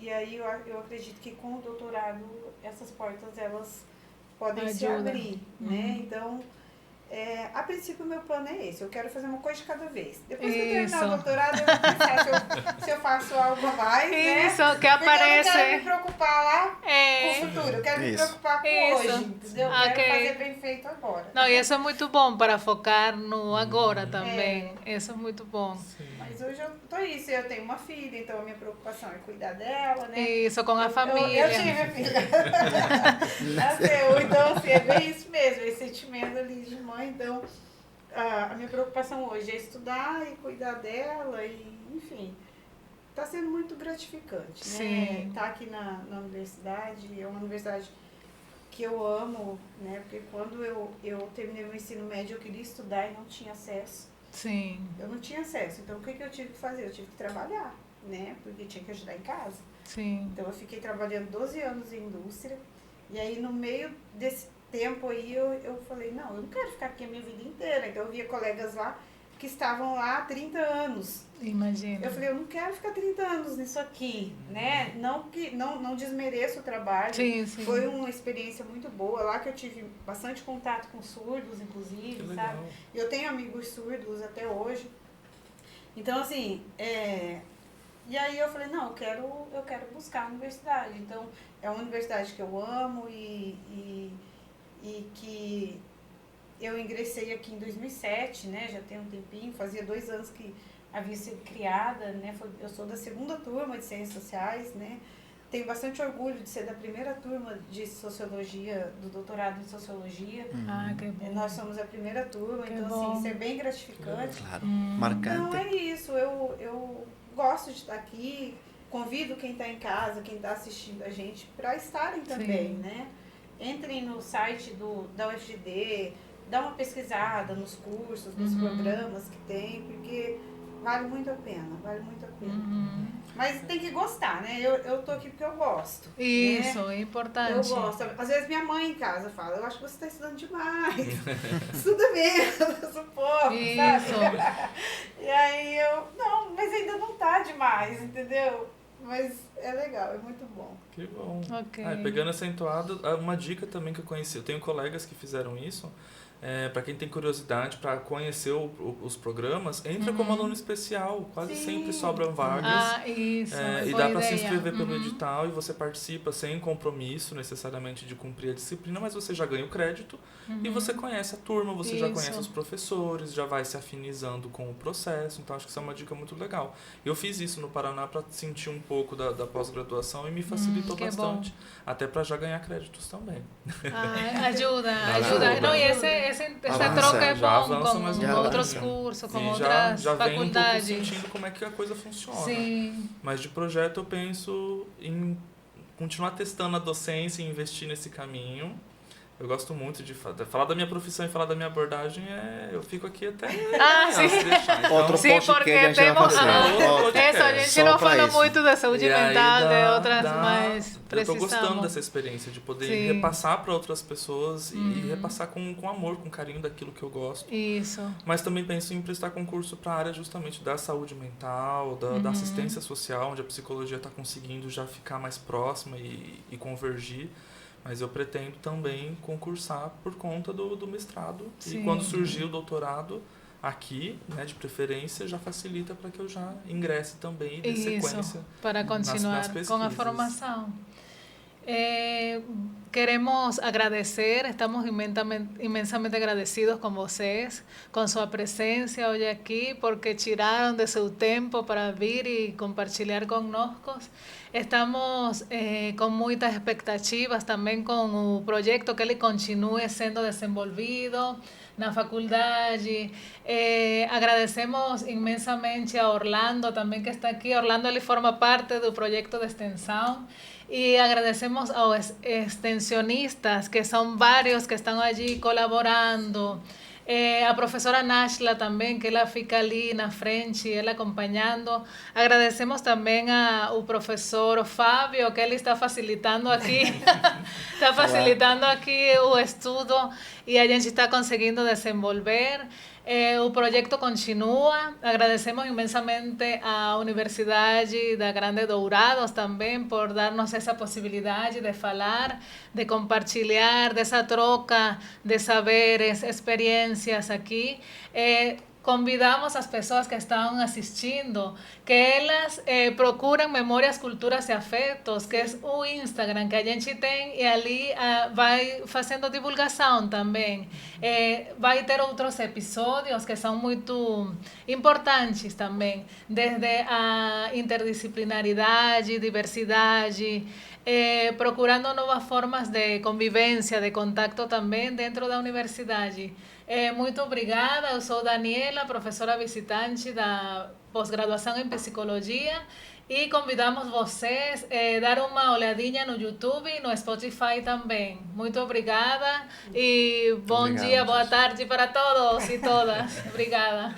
E aí eu acredito que com o doutorado essas portas elas podem se abrir, né? Então, a princípio o meu plano é esse, eu quero fazer uma coisa de cada vez. Depois que eu terminar o doutorado, eu vou pensar se eu faço algo a mais, né? Isso, que aparece. Porque eu não quero me preocupar lá com o futuro, eu quero me Isso. preocupar com Isso. hoje, entendeu? Eu Ok. quero fazer bem feito agora. Não, e isso é muito bom para focar no agora também. Isso é muito bom. Mas hoje eu tô isso, eu tenho uma filha, então a minha preocupação é cuidar dela, né? Isso, com a Eu família. tive filha. Nasceu, então assim, é bem isso mesmo, esse sentimento ali de mãe. Então, a minha preocupação hoje é estudar e cuidar dela, e enfim, está sendo muito gratificante, né? Sim. Estar aqui na universidade, é uma universidade que eu amo, né? Porque quando eu terminei o ensino médio, eu queria estudar e não tinha acesso. Sim, Eu não tinha acesso, então o que eu tive que fazer? Eu tive que trabalhar, né? Porque tinha que ajudar em casa. sim. Então eu fiquei trabalhando 12 anos em indústria, e aí no meio desse tempo aí eu falei, não, eu não quero ficar aqui a minha vida inteira. Então eu via colegas lá que estavam lá há 30 anos. Imagina. Eu falei, eu não quero ficar 30 anos nisso aqui, né? Não desmereço o trabalho. Sim, sim. Foi uma experiência muito boa, lá que eu tive bastante contato com surdos, inclusive, Que sabe? legal. Eu tenho amigos surdos até hoje. Então, assim, e aí eu falei, não, eu quero buscar a universidade. Então, é uma universidade que eu amo e que eu ingressei aqui em 2007, né? Já tem um tempinho, fazia 2 anos que havia sido criada, né? Eu sou da 2ª turma de Ciências Sociais, né? Tenho bastante orgulho de ser da 1ª turma de Sociologia, do doutorado em Sociologia. Ah, que bom. Nós somos a 1ª turma, Que então bom. assim, isso é bem gratificante. Claro, Então marcante. é isso, eu gosto de estar aqui, convido quem está em casa, quem está assistindo a gente, para estarem também, Sim. né? Entrem no site da UFGD, dá uma pesquisada nos cursos, nos programas que tem, porque vale muito a pena, vale muito a pena. Mas tem que gostar, né? Eu tô aqui porque eu gosto. Isso, né? é importante. Eu gosto. Às vezes minha mãe em casa fala, eu acho que você está estudando demais. Estuda menos um pouco, Isso. sabe? E aí não, mas ainda não tá demais, entendeu? Mas é legal, é muito bom. Que bom. Ok. Pegando essa entoada, uma dica também que eu conheci, eu tenho colegas que fizeram isso, para quem tem curiosidade para conhecer os programas, entra como aluno especial, quase Sim. sempre sobram vagas. Ah, isso. E boa dá para se ideia. inscrever pelo edital e você participa sem compromisso necessariamente de cumprir a disciplina, mas você já ganha o crédito e você conhece a turma, você já Isso. conhece os professores, já vai se afinizando com o processo, então acho que isso é uma dica muito legal. Eu fiz isso no Paraná para sentir um pouco da pós-graduação e me facilitou que bastante, até para já ganhar créditos também. Ah, ajuda. Ajuda. Não, e essa Avança, troca é já bom avança mais um com outros pouquinho. cursos, com E outras já vem um pouco faculdades. sentindo como é que a coisa funciona. Sim. Mas de projeto eu penso em continuar testando a docência e investir nesse caminho. Eu gosto muito de falar da minha profissão e falar da minha abordagem, eu fico aqui até sim. se deixar. Então, Outro Sim, podcast porque a gente vai temos. fazer. Outro Isso, a gente só não pra fala isso. muito da saúde e aí mental, de outras, dá- mas eu tô precisamos. gostando dessa experiência, de poder Sim. repassar para outras pessoas e repassar com amor, com carinho daquilo que eu gosto. Isso. Mas também penso em prestar concurso para a área justamente da saúde mental, da assistência social, onde a psicologia está conseguindo já ficar mais próxima e convergir. Mas eu pretendo também concursar por conta do mestrado. Sim. E quando surgir o doutorado aqui, né, de preferência, já facilita para que eu já ingresse também e dê sequência. Isso, para continuar nas com a pesquisas. formação. Queremos agradecer, estamos imensamente agradecidos com vocês, com sua presença hoje aqui, porque tiraram de seu tempo para vir e compartilhar conosco. Estamos com muitas expectativas também com o projeto, que ele continue sendo desenvolvido na faculdade. Agradecemos imensamente a Orlando também, que está aqui. Orlando, ele forma parte do projeto de extensão. Y agradecemos a los extensionistas, que son varios que están allí colaborando. A professora Nashla também, que ela fica ali na frente, ela acompanhando. Agradecemos também ao professor Fábio, que ele está facilitando aqui, está facilitando aqui o estudo e a gente está conseguindo desenvolver. O projeto continua. Agradecemos imensamente à Universidade da Grande Dourados também por dar-nos essa possibilidade de falar, de compartilhar, dessa troca de saberes, experiências aqui. convidamos as pessoas que estão assistindo que elas procuram Memórias, Culturas e Afetos, que é o Instagram que a gente tem, e ali vai fazendo divulgação também. Vai ter outros episódios que são muito importantes também, desde a interdisciplinaridade, diversidade, procurando novas formas de convivência, de contato também dentro da universidade. Muito obrigada, eu sou Daniela, professora visitante da pós-graduação em Psicologia, e convidamos vocês a dar uma olhadinha no YouTube e no Spotify também. Muito obrigada e bom Obrigado, dia, boa gente. tarde para todos e todas. Obrigada.